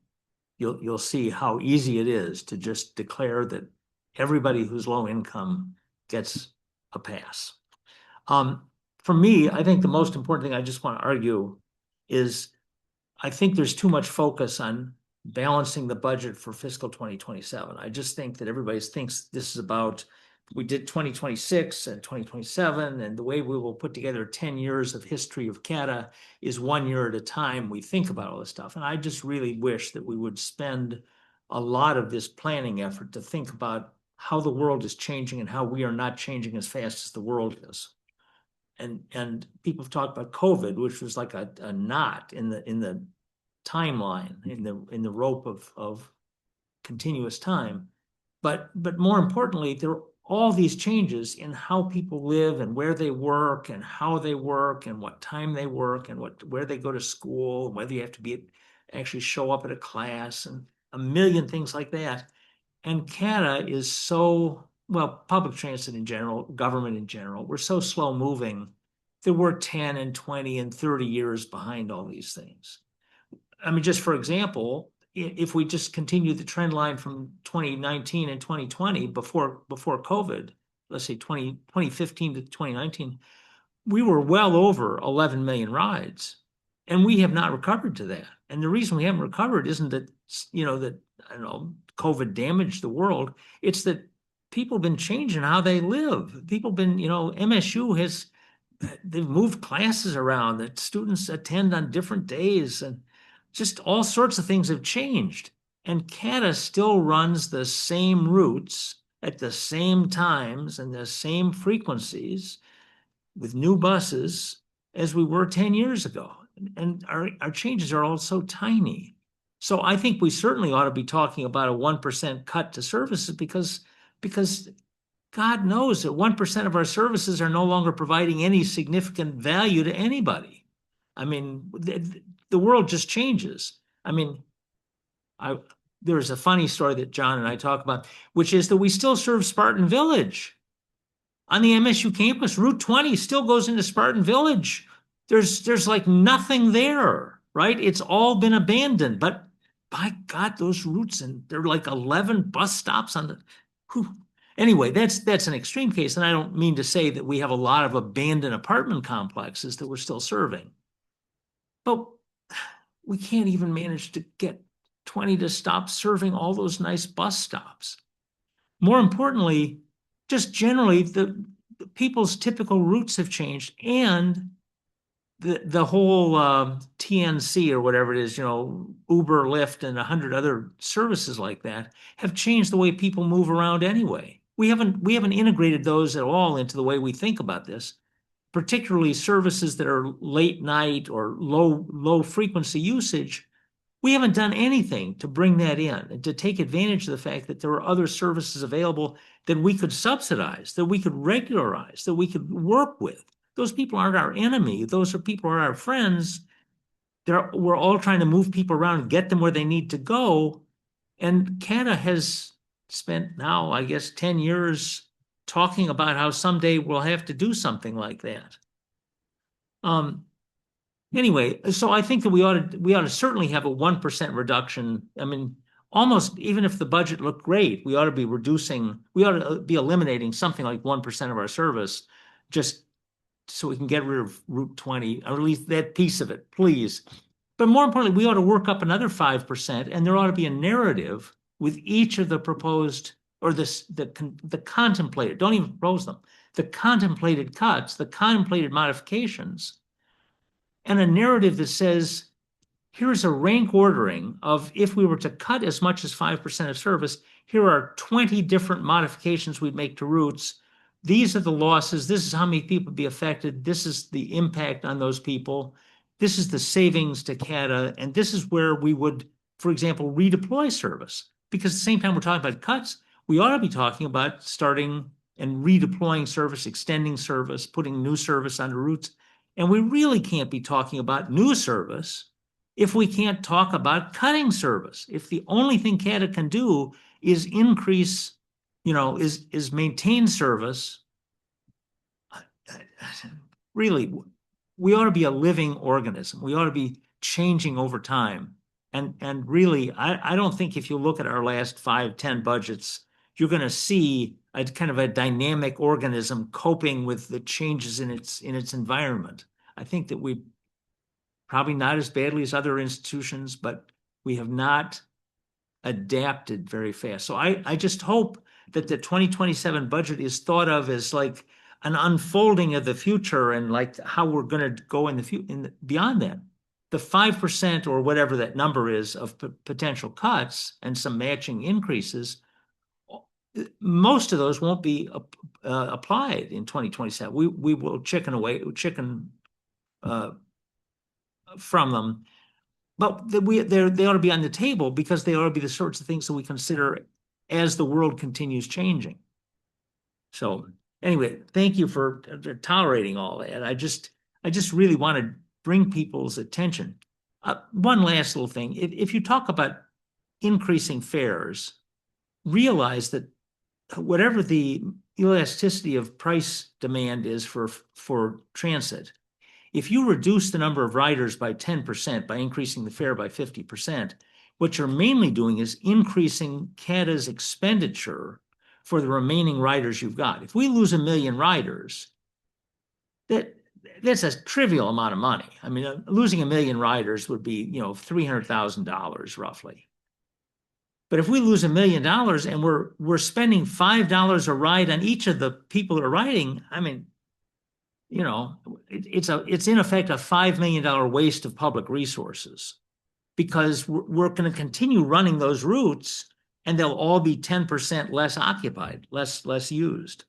you'll see how easy it is to just declare that everybody who's low income gets a pass. For me, I think the most important thing I just want to argue is I think there's too much focus on balancing the budget for fiscal 2027. I just think that everybody thinks this is about, we did 2026 and 2027, and the way we will put together 10 years of history of CATA is 1 year at a time. We think about all this stuff. And I just really wish that we would spend a lot of this planning effort to think about how the world is changing and how we are not changing as fast as the world is. And people have talked about COVID, which was like a knot in the timeline, in the rope of continuous time. But more importantly, all these changes in how people live and where they work and how they work and what time they work and where they go to school, and whether you have to actually show up at a class and a million things like that. And CATA is so, well, public transit in general, government in general, we're so slow moving that we're 10 and 20 and 30 years behind all these things. I mean, just for example, if we just continue the trend line from 2019 and 2020 before COVID, let's say 2015 to 2019, we were well over 11 million rides, and we have not recovered to that. And the reason we haven't recovered isn't that, that, I don't know, COVID damaged the world. It's that people have been changing how they live. People have been, MSU they've moved classes around that students attend on different days, and just all sorts of things have changed. And CATA still runs the same routes at the same times and the same frequencies with new buses as we were 10 years ago. And our changes are all so tiny. So I think we certainly ought to be talking about a 1% cut to services because God knows that 1% of our services are no longer providing any significant value to anybody. I mean, the world just changes. I mean, there's a funny story that John and I talk about, which is that we still serve Spartan Village. On the MSU campus, Route 20 still goes into Spartan Village. There's like nothing there, right? It's all been abandoned. But by God, those routes, and there are like 11 bus stops on the. Whew. Anyway, that's an extreme case, and I don't mean to say that we have a lot of abandoned apartment complexes that we're still serving. But we can't even manage to get 20 to stop serving all those nice bus stops. More importantly, just generally, the people's typical routes have changed, and the whole TNC or whatever it is, Uber, Lyft, and 100 other services like that have changed the way people move around anyway. We haven't integrated those at all into the way we think about this, particularly services that are late night or low frequency usage. We haven't done anything to bring that in and to take advantage of the fact that there are other services available that we could subsidize, that we could regularize, that we could work with. Those people aren't our enemy. Those people are our friends. We're all trying to move people around and get them where they need to go. And CATA has spent now, I guess, 10 years talking about how someday we'll have to do something like that. Anyway, so I think that we ought to certainly have a 1% reduction. I mean, almost even if the budget looked great, we ought to be eliminating something like 1% of our service, just so we can get rid of Route 20, or at least that piece of it, please. But more importantly, we ought to work up another 5%, and there ought to be a narrative with each of the proposed, or the contemplated, don't even propose them, the contemplated cuts, the contemplated modifications, and a narrative that says, here's a rank ordering of, if we were to cut as much as 5% of service, here are 20 different modifications we'd make to routes. These are the losses. This is how many people would be affected. This is the impact on those people. This is the savings to CATA. And this is where we would, for example, redeploy service. Because at the same time we're talking about cuts, we ought to be talking about starting and redeploying service, extending service, putting new service on the routes. And we really can't be talking about new service if we can't talk about cutting service. If the only thing CATA can do is increase, is maintain service, really, we ought to be a living organism. We ought to be changing over time. And really, I don't think if you look at our last 5-10 budgets, you're going to see a kind of a dynamic organism coping with the changes in its environment. I think that we probably not as badly as other institutions, but we have not adapted very fast. So I just hope that the 2027 budget is thought of as like an unfolding of the future, and like how we're going to go in the future, beyond that. The 5% or whatever that number is of potential cuts and some matching increases, most of those won't be applied in 2027. We will chicken from them, but they ought to be on the table, because they ought to be the sorts of things that we consider as the world continues changing. So anyway, thank you for tolerating all that. I just really want to bring people's attention. One last little thing, if you talk about increasing fares, realize that whatever the elasticity of price demand is for transit, if you reduce the number of riders by 10% by increasing the fare by 50%, what you're mainly doing is increasing CATA's expenditure for the remaining riders you've got. If we lose 1 million riders, that's a trivial amount of money. I mean, losing 1 million riders would be, $300,000 roughly. But if we lose $1 million and we're spending $5 a ride on each of the people that are riding, I mean, it's in effect a $5 million waste of public resources, because we're going to continue running those routes and they'll all be 10% less occupied, less used.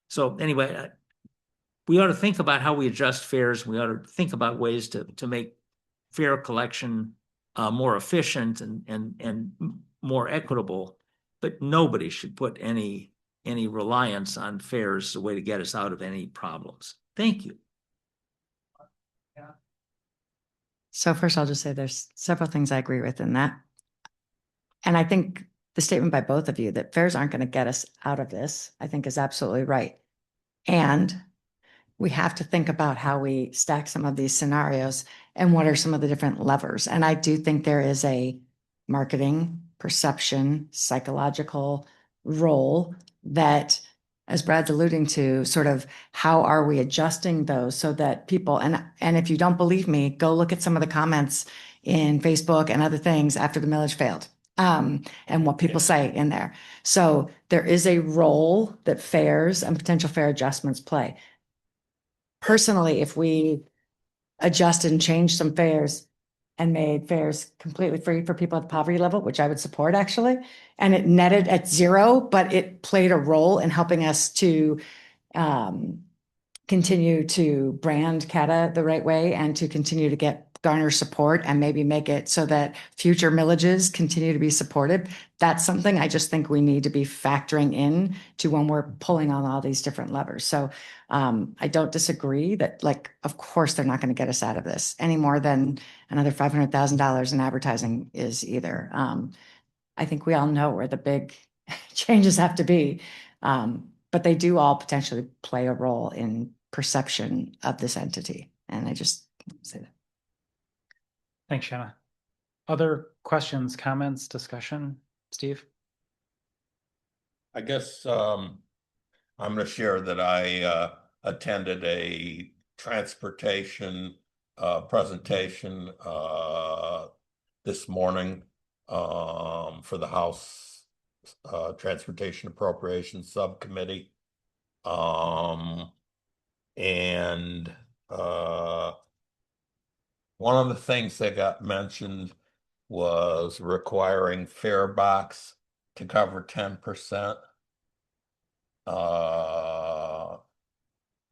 So anyway, we ought to think about how we adjust fares. We ought to think about ways to make fare collection more efficient and more equitable. But nobody should put any reliance on fares as a way to get us out of any problems. Thank you. So first, I'll just say there's several things I agree with in that. And I think the statement by both of you that fares aren't going to get us out of this, I think is absolutely right. And we have to think about how we stack some of these scenarios and what are some of the different levers. And I do think there is a marketing, perception, psychological role that, as Brad's alluding to, sort of how are we adjusting those so that people, and if you don't believe me, go look at some of the comments in Facebook and other things after the millage failed, and what people say in there. So there is a role that fares and potential fare adjustments play. Personally, if we adjusted and changed some fares and made fares completely free for people at the poverty level, which I would support actually, and it netted at zero, but it played a role in helping us to continue to brand CATA the right way and to continue to garner support and maybe make it so that future millages continue to be supported. That's something I just think we need to be factoring in to when we're pulling on all these different levers. So I don't disagree that, like, of course, they're not going to get us out of this any more than another $500,000 in advertising is either. I think we all know where the big changes have to be, but they do all potentially play a role in perception of this entity. And I just say that. Thanks, Shanna. Other questions, comments, discussion? Steve? I guess I'm going to share that I attended a transportation presentation this morning for the House Transportation Appropriations Subcommittee. And one of the things that got mentioned was requiring fare box to cover 10%.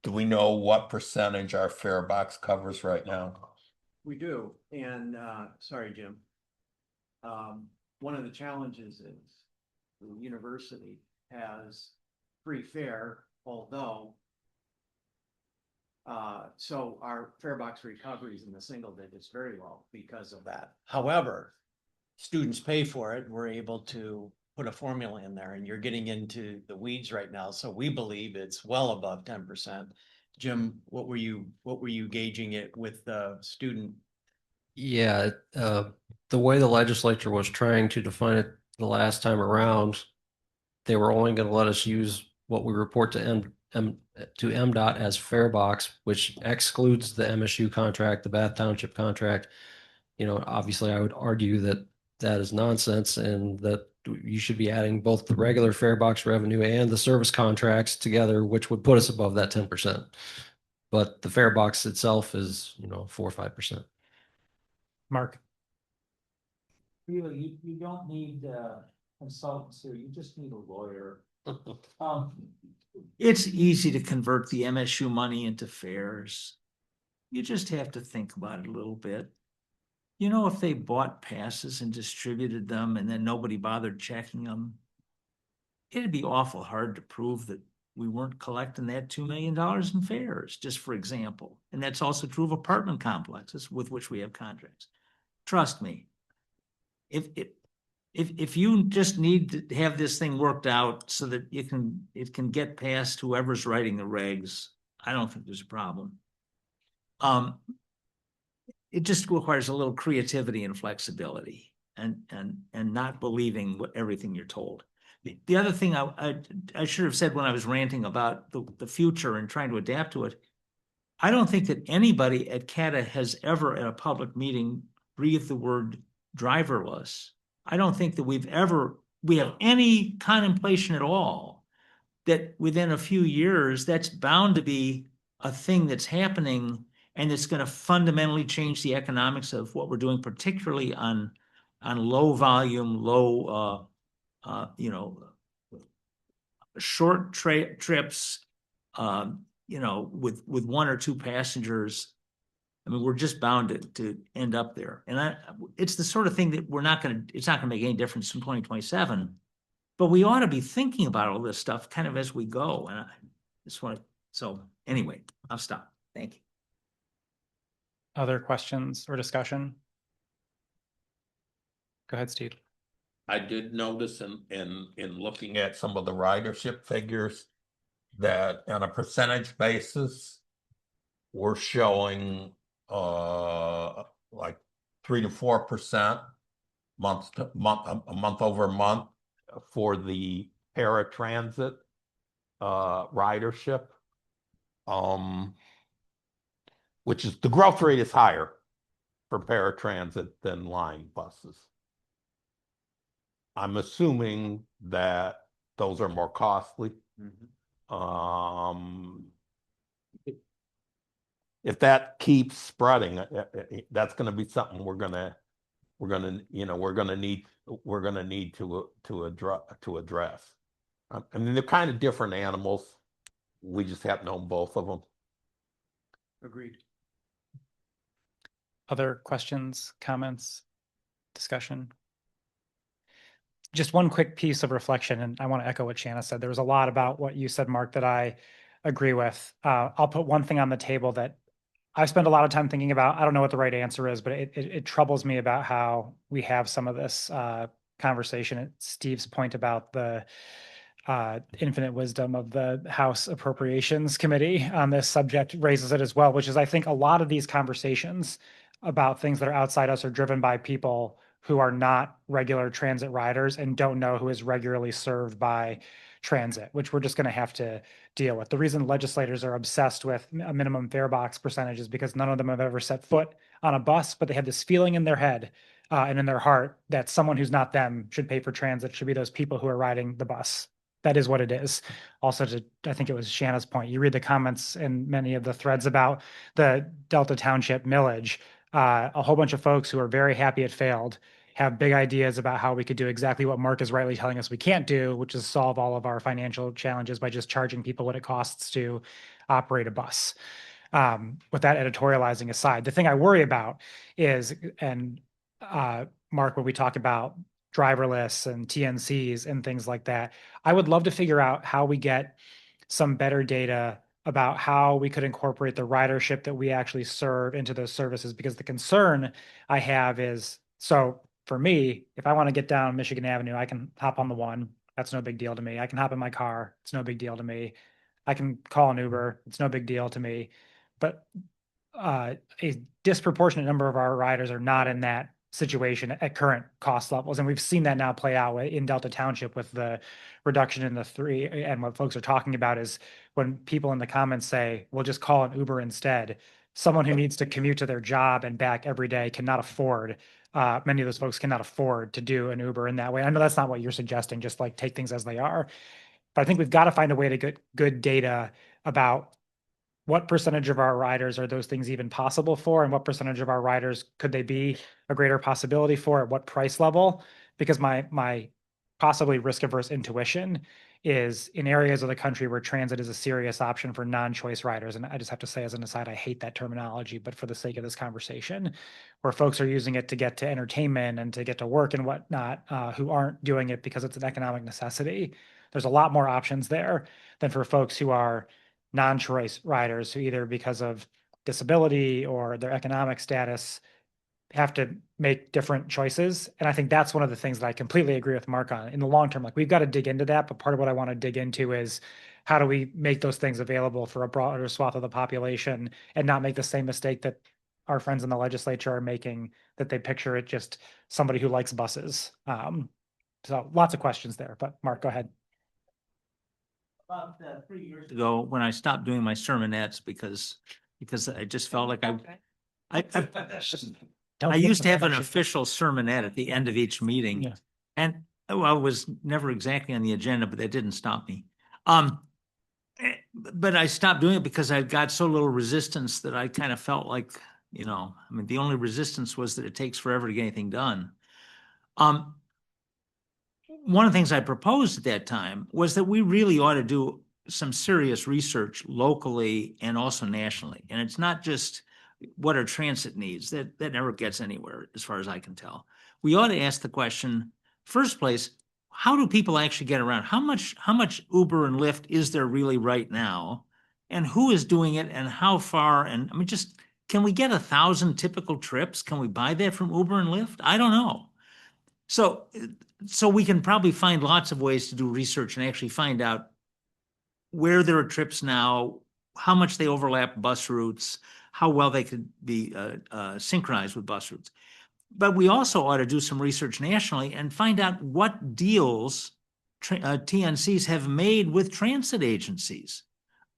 Do we know what percentage our fare box covers right now? We do. And sorry, Jim. One of the challenges is the university has free fare, although so our fare box recovery is in the single digits, very low because of that. However, students pay for it. We're able to put a formula in there, and you're getting into the weeds right now. So we believe it's well above 10%. Jim, what were you gauging it with the student? Yeah, the way the legislature was trying to define it the last time around, they were only going to let us use what we report to MDOT as fare box, which excludes the MSU contract, the Bath Township contract. Obviously, I would argue that that is nonsense, and that you should be adding both the regular fare box revenue and the service contracts together, which would put us above that 10%. But the fare box itself is, 4 or 5%. Mark? Really, you don't need consultants here. You just need a lawyer. It's easy to convert the MSU money into fares. You just have to think about it a little bit. If they bought passes and distributed them and then nobody bothered checking them, it'd be awful hard to prove that we weren't collecting that $2 million in fares, just for example. And that's also true of apartment complexes with which we have contracts. Trust me, if you just need to have this thing worked out so that it can get past whoever's writing the regs, I don't think there's a problem. It just requires a little creativity and flexibility and not believing everything you're told. The other thing I should have said when I was ranting about the future and trying to adapt to it, I don't think that anybody at CATA has ever at a public meeting breathed the word driverless. I don't think that we have any contemplation at all that within a few years, that's bound to be a thing that's happening and it's going to fundamentally change the economics of what we're doing, particularly on low volume, short trips, with one or two passengers. I mean, we're just bound to end up there. And it's the sort of thing that it's not gonna make any difference in 2027, but we ought to be thinking about all this stuff kind of as we go. And I just so anyway, I'll stop. Thank you. Other questions or discussion? Go ahead, Steve. I did notice in looking at some of the ridership figures that on a percentage basis, we're showing like 3 to 4% month over month for the paratransit ridership, which is the growth rate is higher for paratransit than line buses. I'm assuming that those are more costly. If that keeps spreading, that's going to be something we're going to need to address. I mean, they're kind of different animals. We just have to know both of them. Agreed. Other questions, comments, discussion? Just one quick piece of reflection, and I want to echo what Shanna said. There was a lot about what you said, Mark, that I agree with. I'll put one thing on the table that I've spent a lot of time thinking about. I don't know what the right answer is, but it troubles me about how we have some of this conversation. Steve's point about the infinite wisdom of the House Appropriations Committee on this subject raises it as well, which is I think a lot of these conversations about things that are outside us are driven by people who are not regular transit riders and don't know who is regularly served by transit, which we're just going to have to deal with. The reason legislators are obsessed with a minimum fare box percentage is because none of them have ever set foot on a bus, but they have this feeling in their head and in their heart that someone who's not them should pay for transit, should be those people who are riding the bus. That is what it is. Also, I think it was Shanna's point. You read the comments in many of the threads about the Delta Township millage. A whole bunch of folks who are very happy it failed have big ideas about how we could do exactly what Mark is rightly telling us we can't do, which is solve all of our financial challenges by just charging people what it costs to operate a bus. With that editorializing aside, the thing I worry about is, and Mark, when we talk about driverless and TNCs and things like that, I would love to figure out how we get some better data about how we could incorporate the ridership that we actually serve into those services, because the concern I have is, so for me, if I want to get down Michigan Avenue, I can hop on the one. That's no big deal to me. I can hop in my car. It's no big deal to me. I can call an Uber. It's no big deal to me. But a disproportionate number of our riders are not in that situation at current cost levels. And we've seen that now play out in Delta Township with the reduction in the 3. And what folks are talking about is when people in the comments say, we'll just call an Uber instead, someone who needs to commute to their job and back every day cannot afford, many of those folks cannot afford to do an Uber in that way. I know that's not what you're suggesting, just like take things as they are. But I think we've got to find a way to get good data about what percentage of our riders are those things even possible for, and what percentage of our riders could they be a greater possibility for at what price level? Because my possibly risk-averse intuition is in areas of the country where transit is a serious option for non-choice riders. And I just have to say as an aside, I hate that terminology, but for the sake of this conversation, where folks are using it to get to entertainment and to get to work and whatnot, who aren't doing it because it's an economic necessity. there's a lot more options there than for folks who are non-choice riders who either because of disability or their economic status have to make different choices. And I think that's one of the things that I completely agree with Mark on. In the long term, like we've got to dig into that, but part of what I want to dig into is how do we make those things available for a broader swath of the population and not make the same mistake that our friends in the legislature are making, that they picture it just somebody who likes buses. So lots of questions there, but Mark, go ahead. About 3 years ago, when I stopped doing my sermonettes because I just felt like I used to have an official sermonette at the end of each meeting. Yeah. And well, I was never exactly on the agenda, but that didn't stop me. But I stopped doing it because I got so little resistance that I kind of felt like, I mean, the only resistance was that it takes forever to get anything done. One of the things I proposed at that time was that we really ought to do some serious research locally and also nationally. And it's not just what are transit needs. That never gets anywhere as far as I can tell. We ought to ask the question, first place, how do people actually get around? How much Uber and Lyft is there really right now? And who is doing it and how far? And I mean, just can we get 1,000 typical trips? Can we buy that from Uber and Lyft? I don't know. So we can probably find lots of ways to do research and actually find out where there are trips now, how much they overlap bus routes, how well they could be synchronized with bus routes. But we also ought to do some research nationally and find out what deals TNCs have made with transit agencies.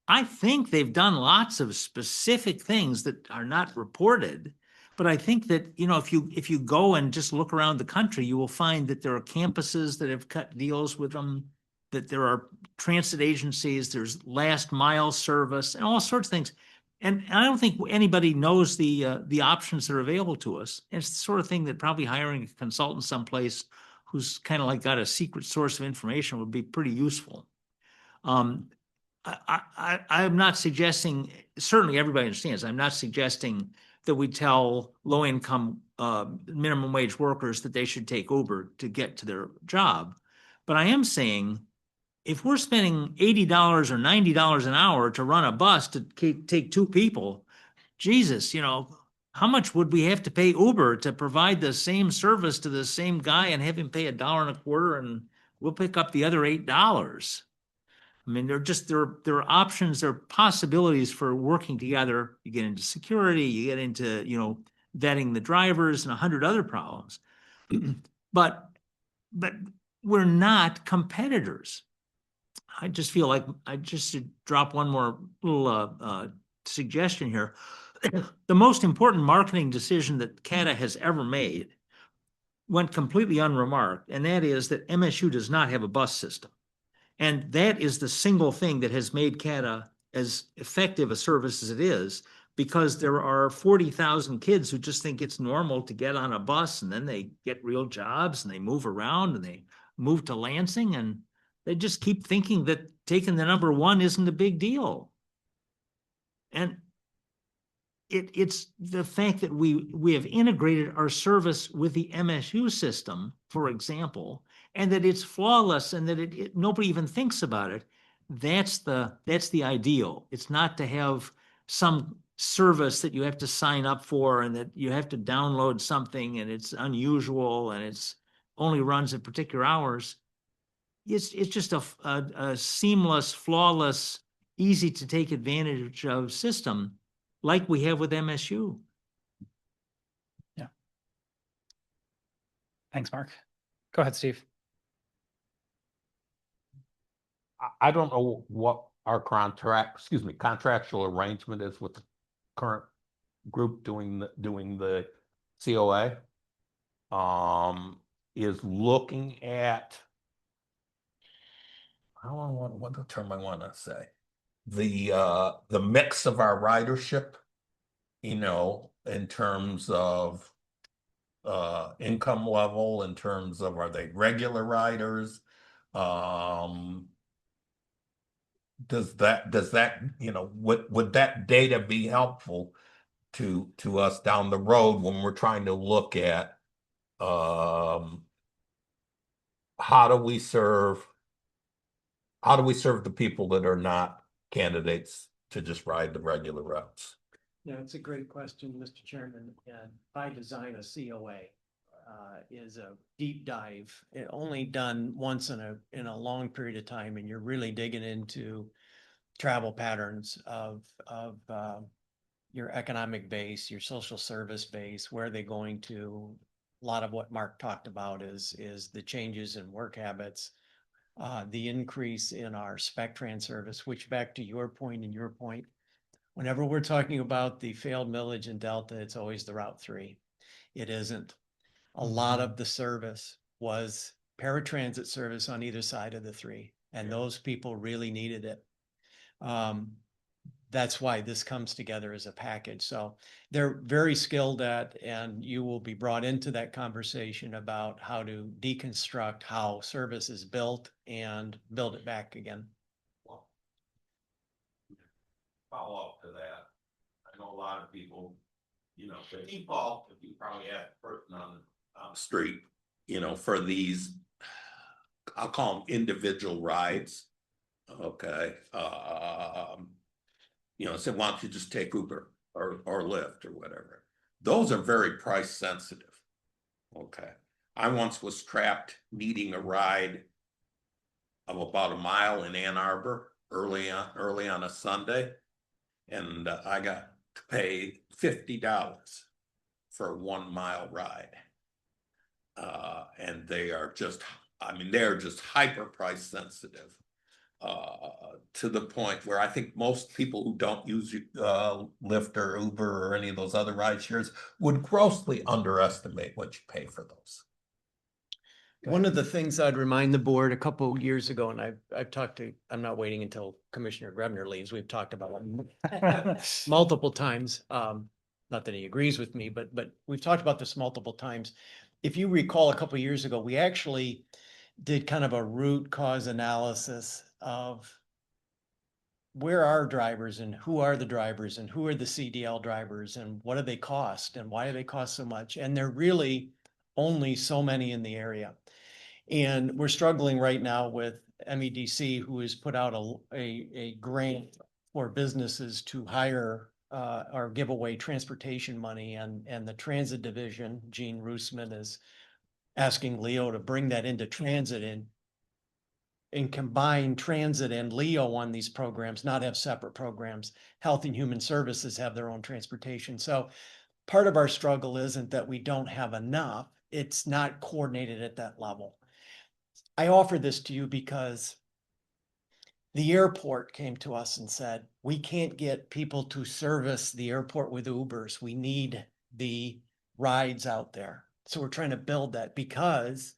I think they've done lots of specific things that are not reported, but I think that, if you go and just look around the country, you will find that there are campuses that have cut deals with them, that there are transit agencies, there's last mile service and all sorts of things. And I don't think anybody knows the options that are available to us. And it's the sort of thing that probably hiring a consultant someplace who's kind of like got a secret source of information would be pretty useful. I'm not suggesting, certainly everybody understands, I'm not suggesting that we tell low-income minimum wage workers that they should take Uber to get to their job. But I am saying, if we're spending $80 or $90 an hour to run a bus to take two people, Jesus, how much would we have to pay Uber to provide the same service to the same guy and have him pay $1.25 and we'll pick up the other $8? I mean, there are options, there are possibilities for working together. You get into security, you get into, vetting the drivers and 100 other problems. But we're not competitors. I just feel like I just should drop one more little suggestion here. The most important marketing decision that CATA has ever made went completely unremarked, and that is that MSU does not have a bus system. And that is the single thing that has made CATA as effective a service as it is, because there are 40,000 kids who just think it's normal to get on a bus and then they get real jobs and they move around and they move to Lansing and they just keep thinking that taking the number one isn't a big deal. And it's the fact that we have integrated our service with the MSU system, for example, and that it's flawless and that nobody even thinks about it. That's the ideal. It's not to have some service that you have to sign up for and that you have to download something and it's unusual and it's only runs at particular hours. It's just a seamless, flawless, easy to take advantage of system like we have with MSU. Yeah. Thanks, Mark. Go ahead, Steve. I don't know what our contractual arrangement is with the current group doing the COA. Is looking at, what the term I want to say, the mix of our ridership, in terms of income level, in terms of are they regular riders? Does that would that data be helpful to us down the road when we're trying to look at how do we serve how do we serve the people that are not candidates to just ride the regular routes? Yeah, it's a great question, Mr. Chairman, and by design, a COA is a deep dive. It only done once in a long period of time, and you're really digging into travel patterns of your economic base, your social service base, where are they going to? A lot of what Mark talked about is the changes in work habits, the increase in our SpecTran service, which back to your point and your point, whenever we're talking about the failed millage in Delta, it's always the Route 3. It isn't. A lot of the service was paratransit service on either side of the 3, and those people really needed it. That's why this comes together as a package. So they're very skilled at, and you will be brought into that conversation about how to deconstruct how service is built and build it back again. Follow up to that. I know a lot of people, the default, if you probably ask a person on the street, for these, I'll call them individual rides. Okay. Say, why don't you just take Uber or Lyft or whatever? Those are very price sensitive. Okay. I once was trapped needing a ride of about a mile in Ann Arbor early on a Sunday. And I got to pay $50 for a 1 mile ride. And they're just hyper price sensitive. To the point where I think most people who don't use Lyft or Uber or any of those other ride shares would grossly underestimate what you pay for those. One of the things I'd remind the board a couple of years ago, and I've talked to, I'm not waiting until Commissioner Grebner leaves. We've talked about it multiple times. Not that he agrees with me, but we've talked about this multiple times. If you recall, a couple of years ago, we actually did kind of a root cause analysis of where are drivers and who are the drivers and who are the CDL drivers and what do they cost and why do they cost so much? And they're really only so many in the area. And we're struggling right now with MEDC, who has put out a grant for businesses to hire or give away transportation money. And the transit division, Gene Roosman, is asking Leo to bring that into transit and combine transit and Leo on these programs, not have separate programs. Health and Human Services have their own transportation. So part of our struggle isn't that we don't have enough, it's not coordinated at that level. I offer this to you because the airport came to us and said, we can't get people to service the airport with Ubers. We need the rides out there. So we're trying to build that, because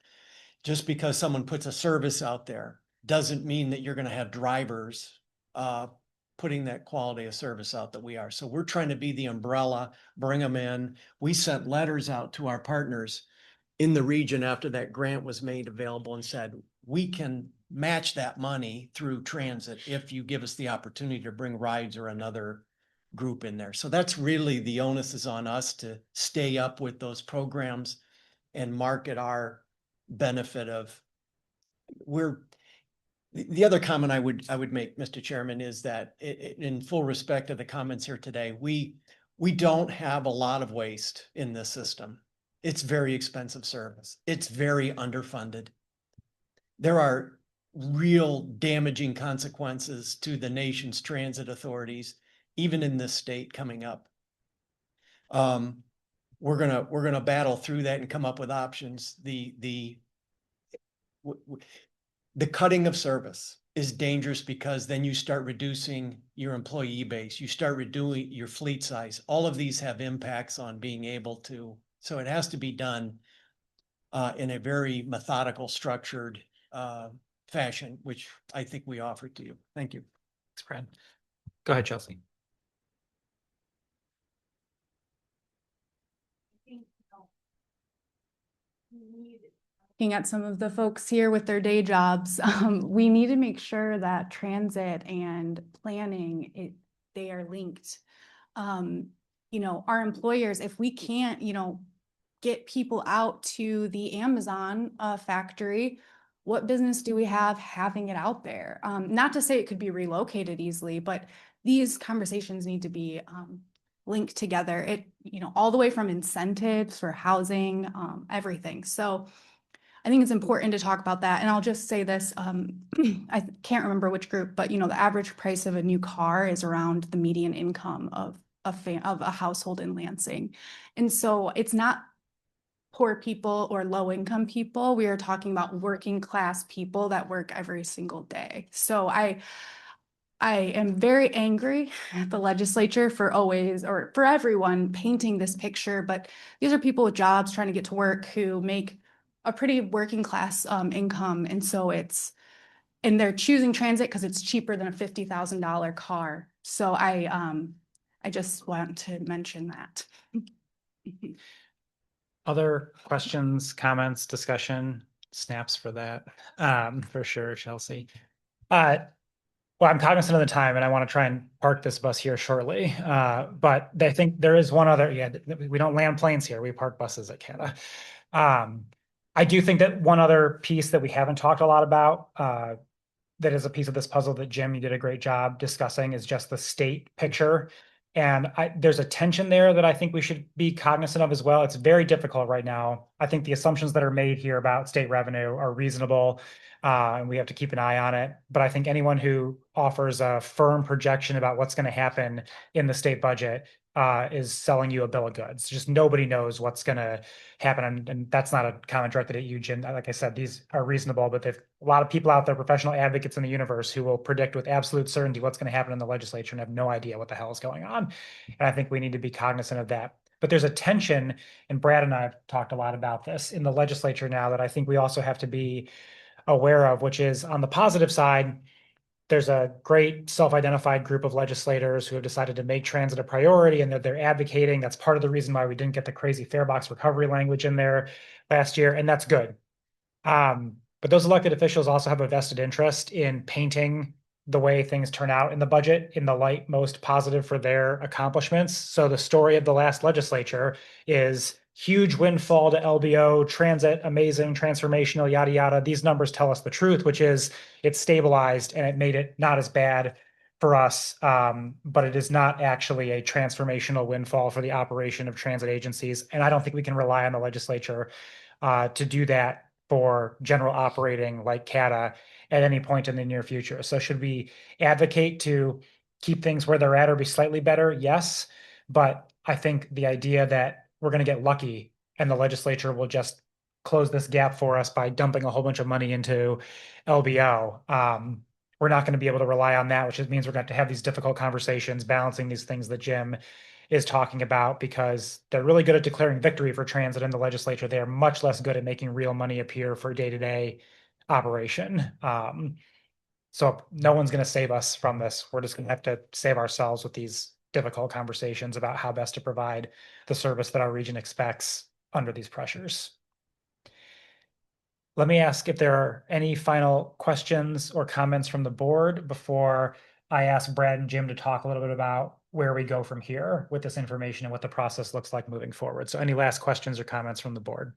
just because someone puts a service out there doesn't mean that you're going to have drivers putting that quality of service out that we are. So we're trying to be the umbrella, bring them in. We sent letters out to our partners in the region after that grant was made available and said, we can match that money through transit if you give us the opportunity to bring rides or another group in there. So that's really the onus is on us to stay up with those programs and market our benefit of the other comment I would make, Mr. Chairman, is that in full respect of the comments here today, we don't have a lot of waste in this system. It's very expensive service. It's very underfunded. There are real damaging consequences to the nation's transit authorities, even in this state coming up. We're gonna battle through that and come up with options. The cutting of service is dangerous because then you start reducing your employee base, you start reducing your fleet size. All of these have impacts on being able to, so it has to be done in a very methodical, structured fashion, which I think we offer to you. Thank you. Thanks, Brad. Go ahead, Chelsea. Looking at some of the folks here with their day jobs, we need to make sure that transit and planning, they are linked. Our employers, if we can't, get people out to the Amazon factory, what business do we have having it out there? Not to say it could be relocated easily, but these conversations need to be linked together. It, all the way from incentives for housing, everything. So I think it's important to talk about that. And I'll just say this, I can't remember which group, but the average price of a new car is around the median income of a household in Lansing. And so it's not poor people or low income people. We are talking about working class people that work every single day. So I am very angry at the legislature for always, or for everyone, painting this picture, but these are people with jobs trying to get to work who make a pretty working class income. And so and they're choosing transit because it's cheaper than a $50,000 car. So I just want to mention that. Other questions, comments, discussion, snaps for that, for sure, Chelsea. Well, I'm cognizant of the time and I want to try and park this bus here shortly. But I think there is one other, we don't land planes here. We park buses at CATA. I do think that one other piece that we haven't talked a lot about, that is a piece of this puzzle that Jim, you did a great job discussing, is just the state picture. And there's a tension there that I think we should be cognizant of as well. It's very difficult right now. I think the assumptions that are made here about state revenue are reasonable, and we have to keep an eye on it. But I think anyone who offers a firm projection about what's going to happen in the state budget is selling you a bill of goods. Just nobody knows what's going to happen. And that's not a comment directed at you, Jim. Like I said, these are reasonable, but there's a lot of people out there, professional advocates in the universe, who will predict with absolute certainty what's going to happen in the legislature and have no idea what the hell is going on. And I think we need to be cognizant of that. But there's a tension, and Brad and I have talked a lot about this in the legislature now, that I think we also have to be aware of, which is, on the positive side, there's a great self-identified group of legislators who have decided to make transit a priority and that they're advocating. That's part of the reason why we didn't get the crazy fare box recovery language in there last year, and that's good. But those elected officials also have a vested interest in painting the way things turn out in the budget in the light most positive for their accomplishments. So the story of the last legislature is huge windfall to LBO, transit, amazing, transformational, yada, yada. These numbers tell us the truth, which is it's stabilized and it made it not as bad for us. But it is not actually a transformational windfall for the operation of transit agencies. And I don't think we can rely on the legislature to do that for general operating like CATA at any point in the near future. So should we advocate to keep things where they're at or be slightly better? Yes. But I think the idea that we're going to get lucky and the legislature will just close this gap for us by dumping a whole bunch of money into LBO, we're not going to be able to rely on that, which means we're going to have these difficult conversations balancing these things that Jim is talking about, because they're really good at declaring victory for transit in the legislature. They are much less good at making real money appear for day-to-day operation. So no one's going to save us from this. We're just going to have to save ourselves with these difficult conversations about how best to provide the service that our region expects under these pressures. Let me ask if there are any final questions or comments from the board before I ask Brad and Jim to talk a little bit about where we go from here with this information and what the process looks like moving forward. So any last questions or comments from the board?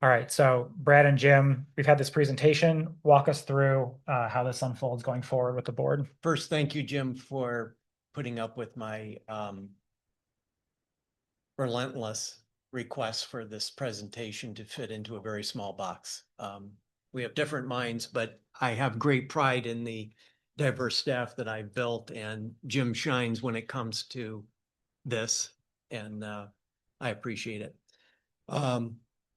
All right, so Brad and Jim, we've had this presentation. Walk us through how this unfolds going forward with the board. First, thank you, Jim, for putting up with my relentless request for this presentation to fit into a very small box. We have different minds, but I have great pride in the diverse staff that I've built, and Jim shines when it comes to this, and I appreciate it.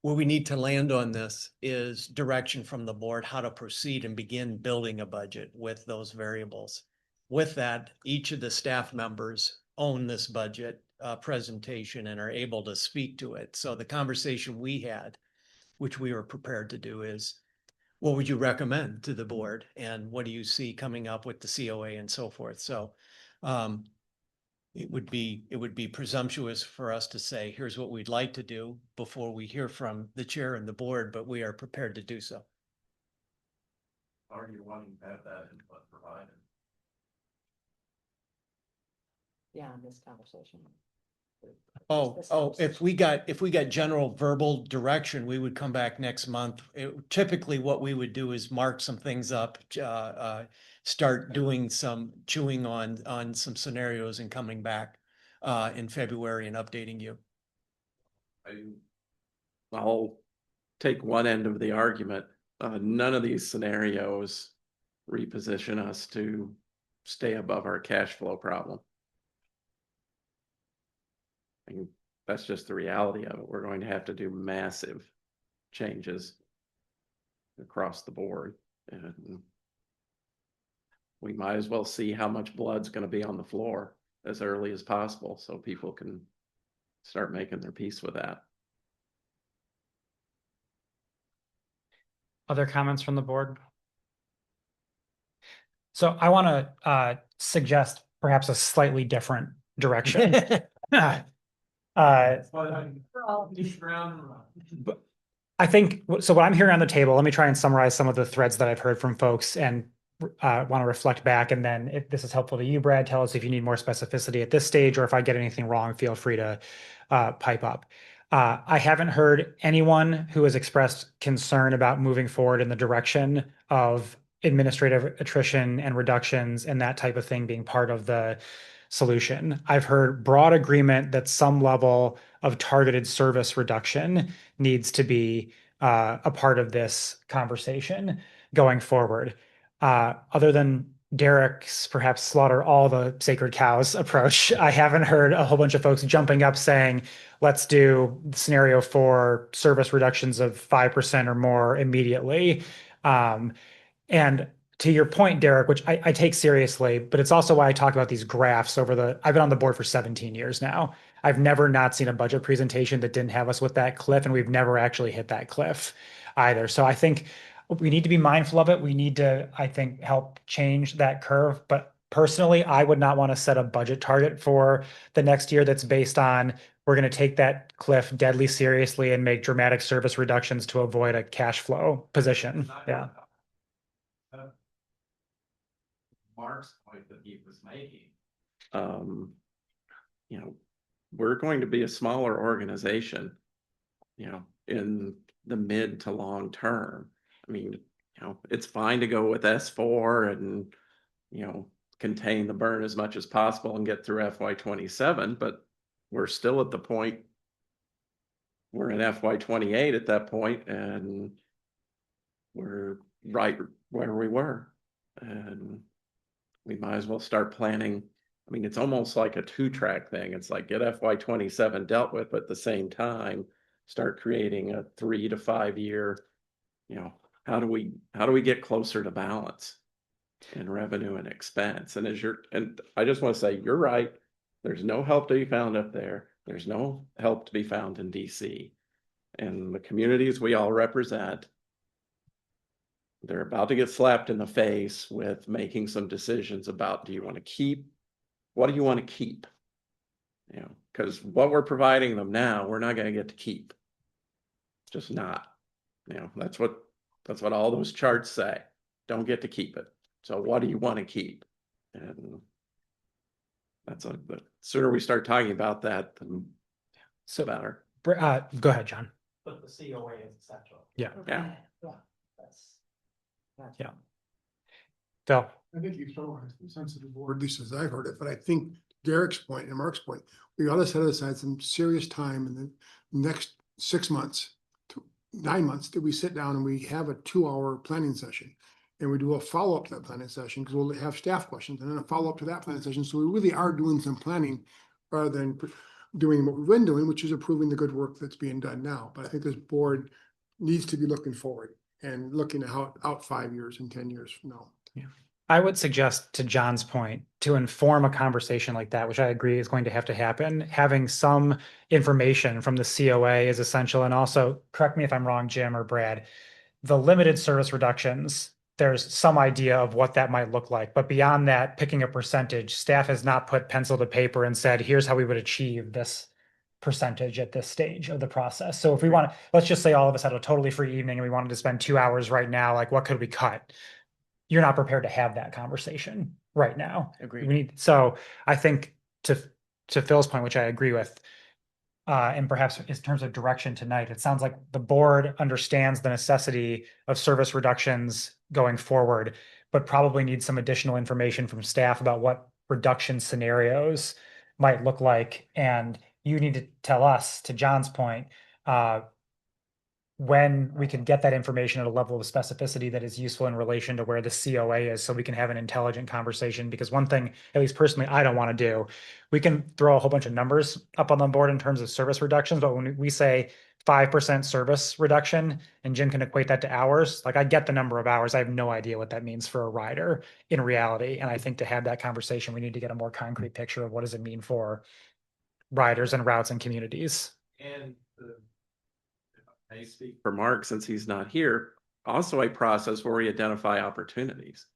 Where we need to land on this is direction from the board, how to proceed and begin building a budget with those variables. With that, each of the staff members own this budget presentation and are able to speak to it. So the conversation we had, which we were prepared to do, is what would you recommend to the board? And what do you see coming up with the COA and so forth? So it would be presumptuous for us to say, here's what we'd like to do before we hear from the chair and the board, but we are prepared to do so. Are you wanting to have that input provided? Yeah, in this conversation. If we got general verbal direction, we would come back next month. Typically, what we would do is mark some things up, start doing some chewing on some scenarios and coming back in February and updating you. I'll take one end of the argument. None of these scenarios reposition us to stay above our cash flow problem. And that's just the reality of it. We're going to have to do massive changes across the board. And we might as well see how much blood's going to be on the floor as early as possible so people can start making their peace with that. Other comments from the board? So I want to suggest perhaps a slightly different direction. But I think so. What I'm hearing on the table, let me try and summarize some of the threads that I've heard from folks and want to reflect back. And then if this is helpful to you, Brad, tell us if you need more specificity at this stage, or if I get anything wrong, feel free to pipe up. I haven't heard anyone who has expressed concern about moving forward in the direction of administrative attrition and reductions and that type of thing being part of the solution. I've heard broad agreement that some level of targeted service reduction needs to be a part of this conversation going forward. Other than Derek's perhaps slaughter all the sacred cows approach, I haven't heard a whole bunch of folks jumping up saying, let's do scenario 4 service reductions of 5% or more immediately. And to your point, Derek, which I take seriously, but it's also why I talk about these graphs I've been on the board for 17 years now. I've never not seen a budget presentation that didn't have us with that cliff, and we've never actually hit that cliff either. So I think we need to be mindful of it. We need to, I think, help change that curve. But personally, I would not want to set a budget target for the next year that's based on we're going to take that cliff deadly seriously and make dramatic service reductions to avoid a cash flow position. Yeah. Mark's point that he was making. We're going to be a smaller organization, in the mid to long term. I mean, it's fine to go with S4 and, contain the burn as much as possible and get through FY27, but we're still at the point, we're in FY28 at that point, and we're right where we were. And we might as well start planning. I mean, it's almost like a 2-track thing. It's like get FY27 dealt with, but at the same time, start creating a 3 to 5 year, how do we get closer to balance in revenue and expense? And and I just want to say, you're right. There's no help to be found up there. There's no help to be found in DC. And the communities we all represent, they're about to get slapped in the face with making some decisions about, what do you want to keep? Because what we're providing them now, we're not going to get to keep. It's just not. That's what all those charts say. Don't get to keep it. So what do you want to keep? And the sooner we start talking about that, the better. Go ahead, John. But the COA is essential. Yeah. Yeah. Yeah. Phil. I think you show a sensitive board, at least as I've heard it, but I think Derek's point and Mark's point, we ought to set aside some serious time in the next 6 months to 9 months that we sit down and we have a 2-hour planning session. And we do a follow-up to that planning session because we'll have staff questions and then a follow-up to that planning session. So we really are doing some planning rather than doing what we've been doing, which is approving the good work that's being done now. But I think this board needs to be looking forward and looking out 5 years and 10 years from now. Yeah. I would suggest, to John's point, to inform a conversation like that, which I agree is going to have to happen, having some information from the COA is essential. And also, correct me if I'm wrong, Jim or Brad, the limited service reductions, there's some idea of what that might look like. But beyond that, picking a percentage, staff has not put pencil to paper and said, here's how we would achieve this percentage at this stage of the process. So if we want to, let's just say all of us had a totally free evening and we wanted to spend 2 hours right now, like what could we cut? You're not prepared to have that conversation right now. Agreed. So I think to Phil's point, which I agree with, and perhaps in terms of direction tonight, it sounds like the board understands the necessity of service reductions going forward, but probably needs some additional information from staff about what reduction scenarios might look like. And you need to tell us, to John's point, when we can get that information at a level of specificity that is useful in relation to where the COA is, so we can have an intelligent conversation. Because one thing, at least personally, I don't want to do, we can throw a whole bunch of numbers up on the board in terms of service reductions, but when we say 5% service reduction and Jim can equate that to hours, like I get the number of hours, I have no idea what that means for a rider in reality. And I think to have that conversation, we need to get a more concrete picture of what does it mean for riders and routes and communities. And I speak for Mark since he's not here, also a process where we identify opportunities.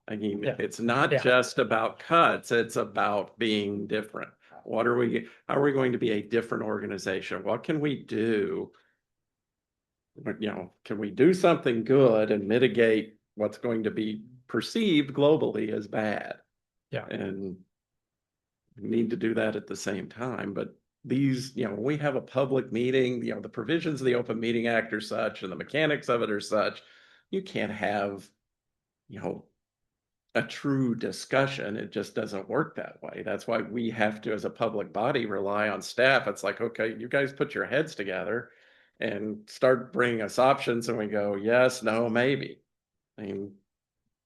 I mean, Yeah. it's not Yeah. just about cuts, it's about being different. How are we going to be a different organization? What can we do? You know, can we do something good and mitigate what's going to be perceived globally as bad? Yeah. And we need to do that at the same time, but these, you know, when we have a public meeting, you know, the provisions of the Open Meeting Act are such and the mechanics of it are such, you can't have, you know, a true discussion. It just doesn't work that way. That's why we have to, as a public body, rely on staff. It's like, okay, you guys put your heads together and start bringing us options, and we go, yes, no, maybe. I mean,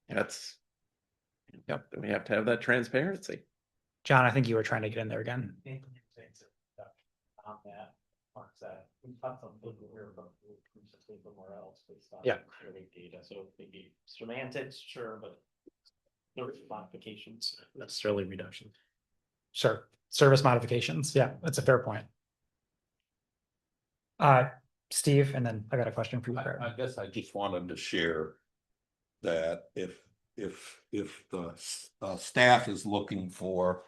that's, yep, we have to have that transparency. John, I think you were trying to get in there again. On that, Mark said, we talked a little bit about somewhere else based on Yeah. survey data, so maybe semantics, sure, but service modifications, necessarily reduction. Sure. Service modifications. Yeah, that's a fair point. Steve, and then I got a question for you. I guess I just wanted to share that if the staff is looking for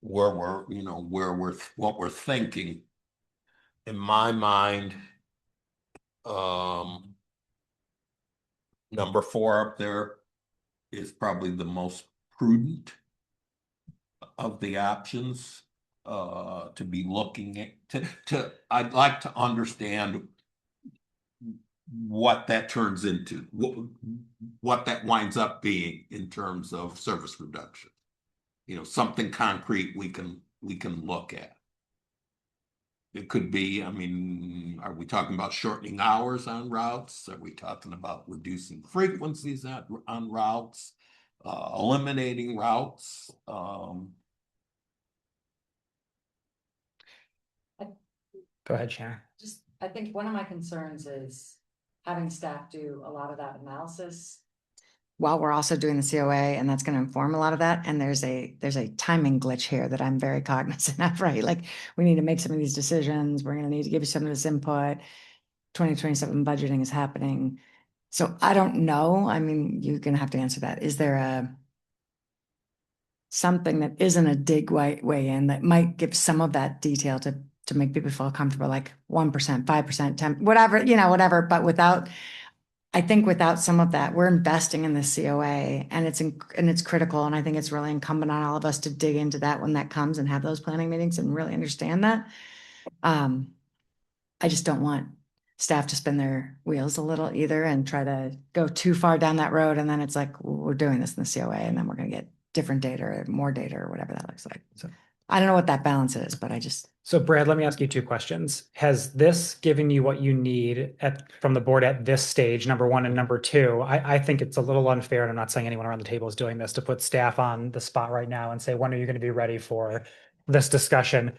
where we're, you know, what we're thinking, in my mind, number 4 up there is probably the most prudent of the options to be looking at. I'd like to understand what that turns into, what that winds up being in terms of service reduction. You know, something concrete we can look at. It could be, I mean, are we talking about shortening hours on routes? Are we talking about reducing frequencies on routes? Eliminating routes? Go ahead, Shannon. Just, I think one of my concerns is having staff do a lot of that analysis while we're also doing the COA, and that's going to inform a lot of that. And there's a timing glitch here that I'm very cognizant of, right? Like we need to make some of these decisions. We're going to need to give you some of this input. 2027 budgeting is happening. So I don't know. I mean, you're going to have to answer that. Is there something that isn't a dig way in that might give some of that detail to make people feel comfortable, like 1%, 5%, 10, whatever, you know, whatever, but without, I think without some of that, we're investing in the COA and it's critical. And I think it's really incumbent on all of us to dig into that when that comes and have those planning meetings and really understand that. I just don't want staff to spin their wheels a little either and try to go too far down that road. And then it's like, well, we're doing this in the COA and then we're going to get different data or more data or whatever that looks like. So I don't know what that balance is, but I just. So Brad, let me ask you 2 questions. Has this given you what you need from the board at this stage, number 1, and number 2? I think it's a little unfair, and I'm not saying anyone around the table is doing this, to put staff on the spot right now and say, when are you going to be ready for this discussion?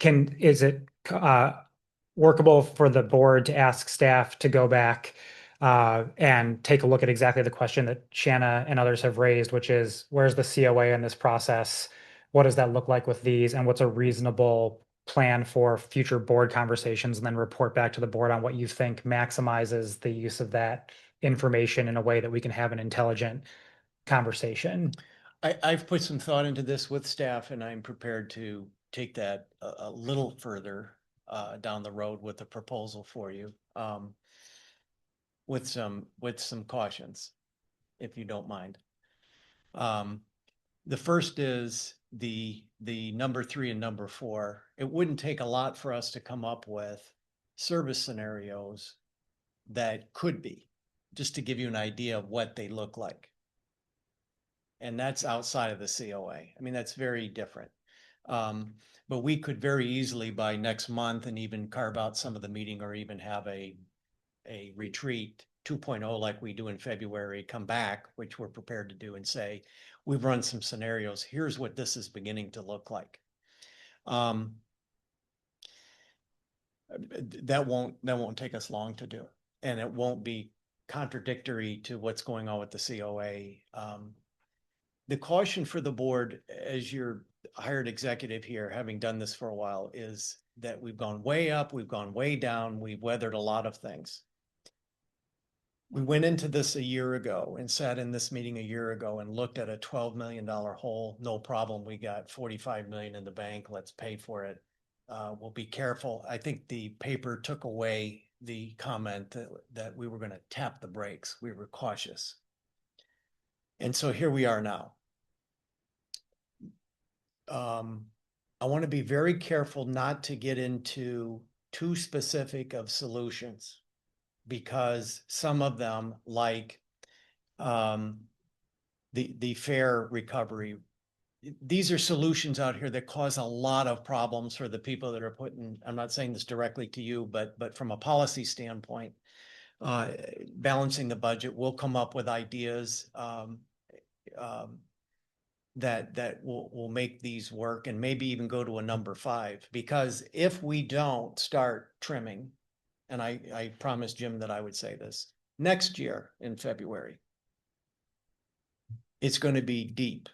Is it workable for the board to ask staff to go back and take a look at exactly the question that Shanna and others have raised, which is, where's the COA in this process? What does that look like with these? And what's a reasonable plan for future board conversations, and then report back to the board on what you think maximizes the use of that information in a way that we can have an intelligent conversation? I've put some thought into this with staff, and I'm prepared to take that a little further down the road with a proposal for you, with some cautions, if you don't mind. The first is the number 3 and number 4. It wouldn't take a lot for us to come up with service scenarios that could be, just to give you an idea of what they look like. And that's outside of the COA. I mean, that's very different. But we could very easily by next month and even carve out some of the meeting or even have a retreat 2.0 like we do in February, come back, which we're prepared to do, and say, we've run some scenarios. Here's what this is beginning to look like. That won't take us long to do, and it won't be contradictory to what's going on with the COA. The caution for the board, as your hired executive here, having done this for a while, is that we've gone way up, we've gone way down, we've weathered a lot of things. We went into this a year ago and sat in this meeting a year ago and looked at a $12 million hole. No problem. We got 45 million in the bank. Let's pay for it. We'll be careful. I think the paper took away the comment that we were going to tap the brakes. We were cautious. And so here we are now. I want to be very careful not to get into too specific of solutions, because some of them, like the fare recovery, these are solutions out here that cause a lot of problems for the people that are putting, I'm not saying this directly to you, but from a policy standpoint, balancing the budget, we'll come up with ideas that will make these work, and maybe even go to a number 5, because if we don't start trimming, and I promised Jim that I would say this, next year in February, it's going to be deep.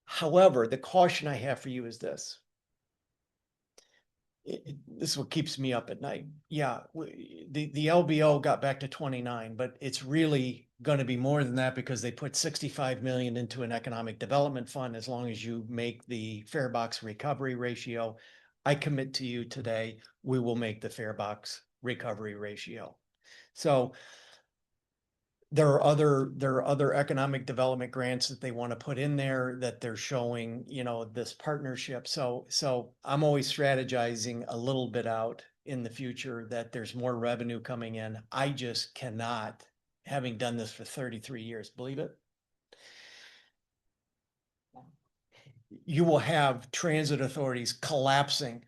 However, the caution I have for you is this. This is what keeps me up at night. Yeah, the LBO got back to 29, but it's really going to be more than that, because they put 65 million into an economic development fund. As long as you make the fare box recovery ratio, I commit to you today, we will make the fare box recovery ratio. So there are other economic development grants that they want to put in there, that they're showing, this partnership. So I'm always strategizing a little bit out in the future, that there's more revenue coming in. I just cannot, having done this for 33 years, believe it. You will have transit authorities collapsing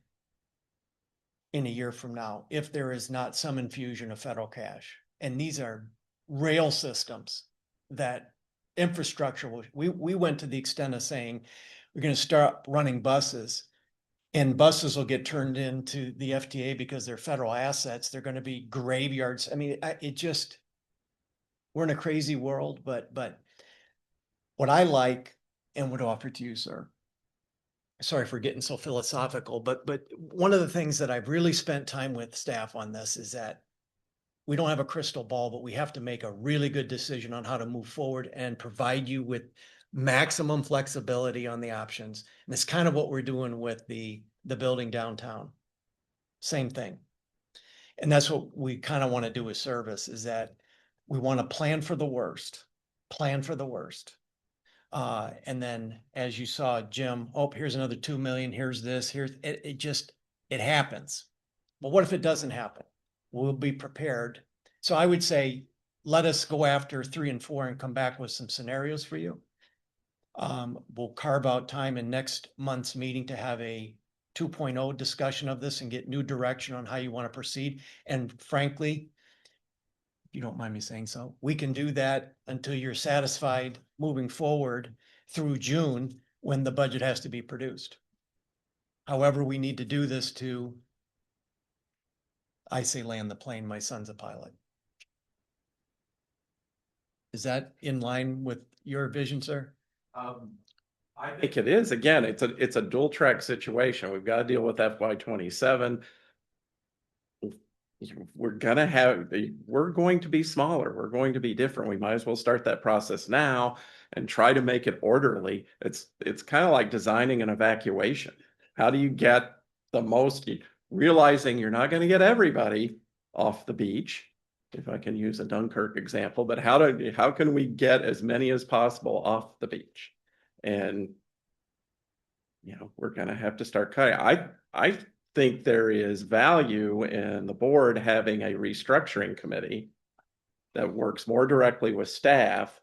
in a year from now if there is not some infusion of federal cash. And these are rail systems that infrastructure we went to the extent of saying we're going to start running buses, and buses will get turned into the FTA because they're federal assets. They're going to be graveyards. I mean, we're in a crazy world, but what I like and would offer to you, sir, sorry for getting so philosophical, but one of the things that I've really spent time with staff on this is that we don't have a crystal ball, but we have to make a really good decision on how to move forward and provide you with maximum flexibility on the options. And it's kind of what we're doing with the building downtown. Same thing. And that's what we kind of want to do with service, is that we want to plan for the worst. And then, as you saw, Jim, oh, here's another 2 million, here's this, it happens. But what if it doesn't happen? We'll be prepared. So I would say, let us go after 3 and 4 and come back with some scenarios for you. We'll carve out time in next month's meeting to have a 2.0 discussion of this and get new direction on how you want to proceed. And frankly, if you don't mind me saying so, we can do that until you're satisfied moving forward through June, when the budget has to be produced. However, we need to do this to, I say, land the plane. My son's a pilot. Is that in line with your vision, sir? I think it is. Again, it's a dual track situation. We've got to deal with FY27. We're going to be smaller. We're going to be different. We might as well start that process now and try to make it orderly. It's kind of like designing an evacuation. How do you get the most, realizing you're not going to get everybody off the beach, if I can use a Dunkirk example, but how can we get as many as possible off the beach? And we're gonna have to start cutting. I think there is value in the board having a restructuring committee that works more directly with staff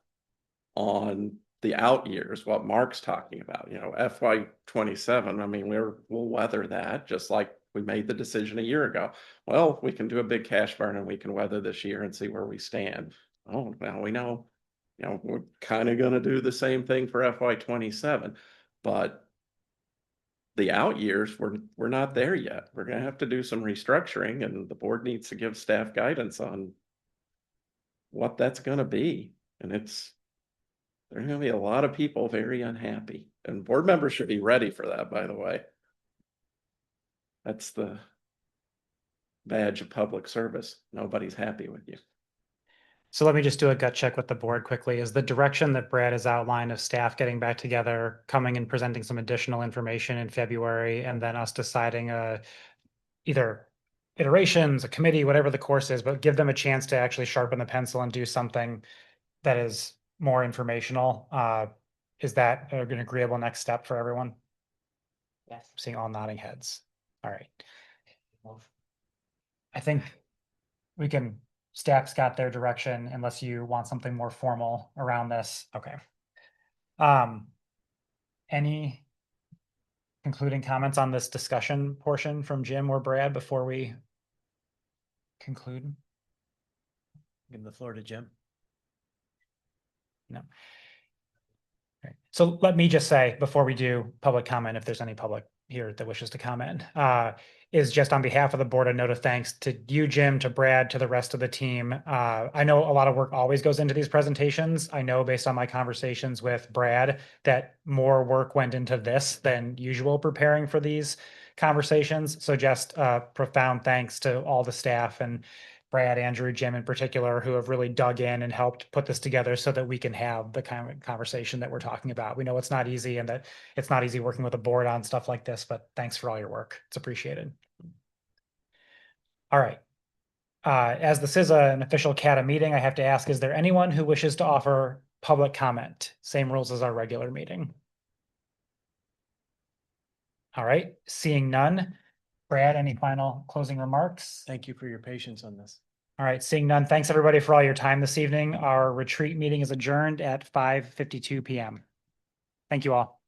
on the out years, what Mark's talking about, FY 27. I mean, we'll weather that just like we made the decision a year ago. Well, we can do a big cash burn and we can weather this year and see where we stand. Oh, now we know, we're kind of going to do the same thing for FY 27, but the out years, we're not there yet. We're going to have to do some restructuring, and the board needs to give staff guidance on what that's going to be. And there's going to be a lot of people very unhappy, and board members should be ready for that, by the way. That's the badge of public service. Nobody's happy with you. So let me just do a gut check with the board quickly. Is the direction that Brad has outlined of staff getting back together, coming and presenting some additional information in February, and then us deciding either iterations, a committee, whatever the course is, but give them a chance to actually sharpen the pencil and do something that is more informational? Is that an agreeable next step for everyone? Yes. I'm seeing all nodding heads. All right. I think we can, staff's got their direction unless you want something more formal around this. Okay. Any concluding comments on this discussion portion from Jim or Brad before we conclude? Give the floor to Jim. No. Okay. So let me just say before we do public comment, if there's any public here that wishes to comment, is just on behalf of the board, a note of thanks to you, Jim, to Brad, to the rest of the team. I know a lot of work always goes into these presentations. I know based on my conversations with Brad that more work went into this than usual preparing for these conversations. So just profound thanks to all the staff and Brad, Andrew, Jim in particular, who have really dug in and helped put this together so that we can have the kind of conversation that we're talking about. We know it's not easy and that it's not easy working with a board on stuff like this, but thanks for all your work. It's appreciated. All right. As this is an official CATA meeting, I have to ask, is there anyone who wishes to offer public comment? Same rules as our regular meeting. All right, seeing none. Brad, any final closing remarks? Thank you for your patience on this. All right, seeing none. Thanks everybody for all your time this evening. Our retreat meeting is adjourned at 5:52 p.m. Thank you all.